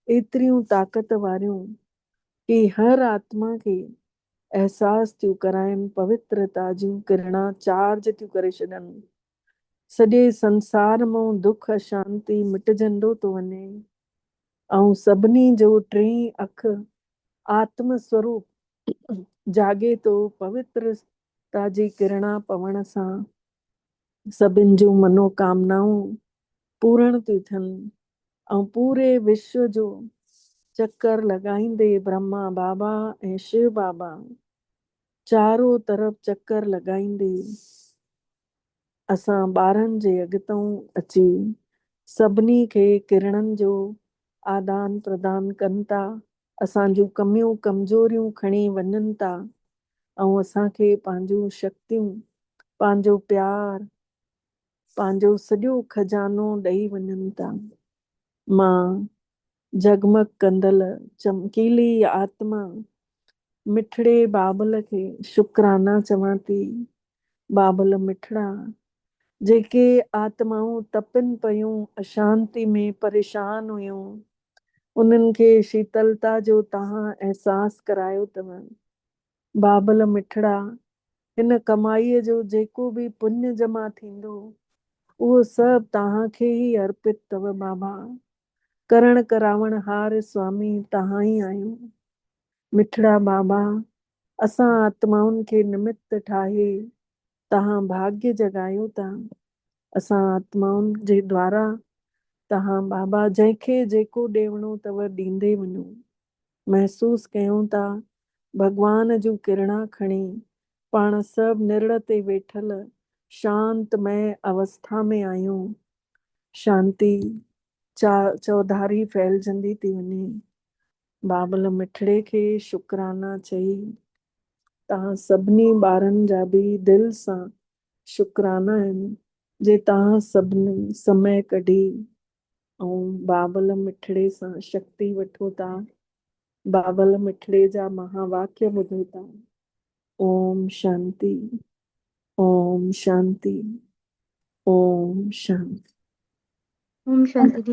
एतिरियूं ताक़त वारियूं कि हर आत्मा खे एहसास थियूं कराइनि, पवित्रता जूं किरणा चार्ज थियूं करे छॾनि। सॼे संसार मां दुख अशांति मिटजंदो थो वञे ऐं सभिनी जो टीं अख आत्म स्वरूप जागे थो। पवित्रता जी किरणा पवण सां सभिनि जूं मनोकामनाऊं पूर्ण थियूं थियनि ऐं पूरे विश्व जो चक्कर लॻाईंदे ब्रह्मा बाबा ऐं शिव बाबा चारों तरफ़ चक्कर लॻाईंदे असां ॿारनि जे अॻितां अची सभिनी खे किरणनि जो आदान प्रदान कनि था। असांजूं कमियूं कमज़ोरियूं खणी वञनि था ऐं असांखे पंहिंजूं शक्तियूं, पंहिंजो प्यार, पंहिंजो सॼो खजानो ॾेई वञनि था। मां जगमग कंदल चमकीली आत्मा मिठड़े बाबल खे शुक्राना चवां थी। बाबल मिठड़ा जेके आत्माऊं तपनि पयूं, अशांति में परेशान हुयूं, उन्हनि खे शीतलता जो तव्हां एहसास करायो अथव। बाबल मिठड़ा हिन कमाईअ जो जेको बि पुण्य जमा थींदो उहो सभु तव्हांखे ई अर्पित अथव। बाबा करण करावण हार स्वामी तव्हां ई आहियो। मिठड़ा बाबा असां आत्माउनि खे निमित्त ठाहे तव्हां भाग्य जगायो था। असां आत्माउनि जे द्वारा तव्हां बाबा जंहिंखे जेको ॾियणो अथव ॾींदे वञो। महसूस कयूं था भगवान जूं किरणा खणी पाण सभु निरण ते वेठल शांतमय अवस्था में आहियूं। शांति चौधारी फैलजंदी थी वञे। बाबल मिठड़े खे शुक्राना चई तव्हां सभिनी ॿारनि जा बि दिलि सां शुक्राना आहिनि जे तव्हां सभिनी समय कढी ऐं बाबल मिठड़े सां शक्ति वठो था। बाबल मिठड़े जा महावाक्य ॿुधो था। ओम शांति, ओम शांति, ओम शांति। ओम शांति।